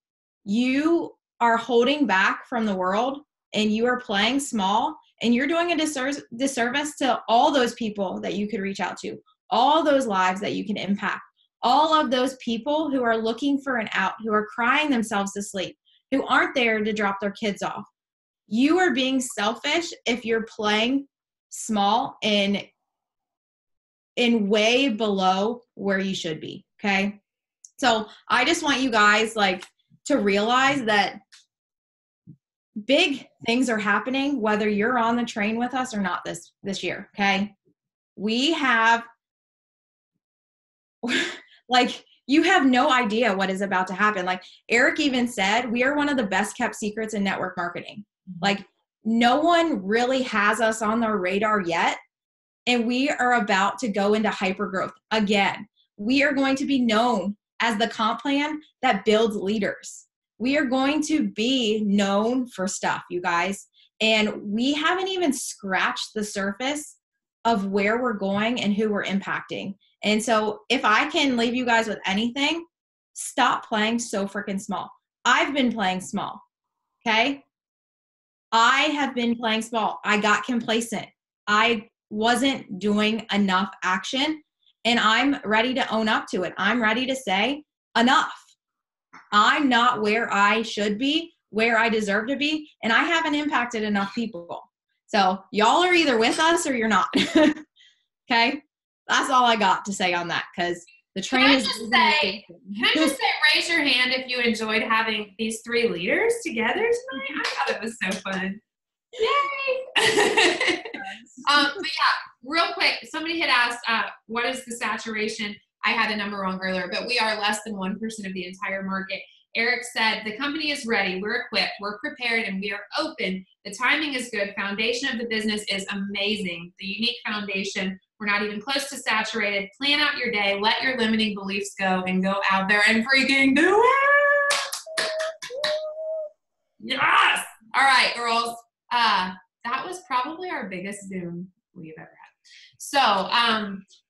S2: You are holding back from the world, and you are playing small. And you're doing a disservice to all those people that you could reach out to, all those lives that you can impact, all of those people who are looking for an out, who are crying themselves to sleep, who aren't there to drop their kids off. You are being selfish if you're playing small and in way below where you should be, okay? So I just want you guys to realize that big things are happening whether you're on the train with us or not this year, okay? We have you have no idea what is about to happen. Eric even said, we are one of the best kept secrets in network marketing. No one really has us on their radar yet, and we are about to go into hyper growth again. We are going to be known as the comp plan that builds leaders. We are going to be known for stuff, you guys. And we haven't even scratched the surface of where we're going and who we're impacting. And so if I can leave you guys with anything, stop playing so freaking small. I've been playing small, okay? I have been playing small. I got complacent. I wasn't doing enough action, and I'm ready to own up to it. I'm ready to say, enough. I'm not where I should be, where I deserve to be, and I haven't impacted enough people. So y'all are either with us or you're not. Okay? That's all I got to say on that, because the train is.
S1: Can I just say, raise your hand if you enjoyed having these 3 leaders together tonight? I thought it was so fun. Yay! But yeah, real quick, somebody had asked, what is the saturation? I had the number wrong earlier, but we are less than 1% of the entire market. Eric said, the company is ready, we're equipped, we're prepared, and we are open. The timing is good. Foundation of the business is amazing. The unique foundation. We're not even close to saturated. Plan out your day. Let your limiting beliefs go and go out there and freaking do it. Yes. All right, girls. that was probably our biggest Zoom we've ever had. So,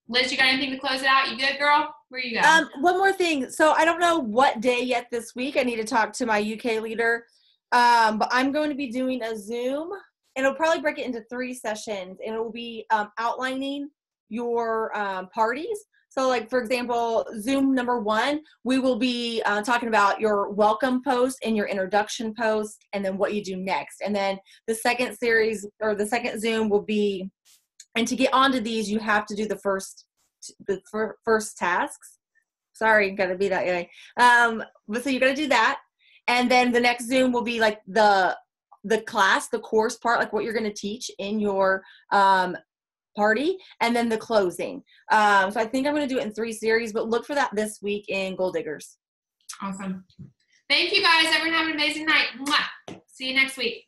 S1: Liz, you got anything to close it out? You good, girl? Where you go?
S5: One more thing. So I don't know what day yet this week. I need to talk to my UK leader. But I'm going to be doing a Zoom, and it'll probably break it into 3 sessions, and it will be outlining your parties. So, like, for example, Zoom number 1, we will be talking about your welcome post and your introduction post, and then what you do next. And then the second series, or the second Zoom, will be, and to get onto these, you have to do the first tasks. Sorry, got to be that way. But so you got to do that. And then the next Zoom will be like the class, the course part, like what you're going to teach in your party, and then the closing. So I think I'm going to do it in 3 series, but look for that this week in Goal Diggers.
S1: Awesome. Thank you, guys. Everyone have an amazing night. Mwah. See you next week.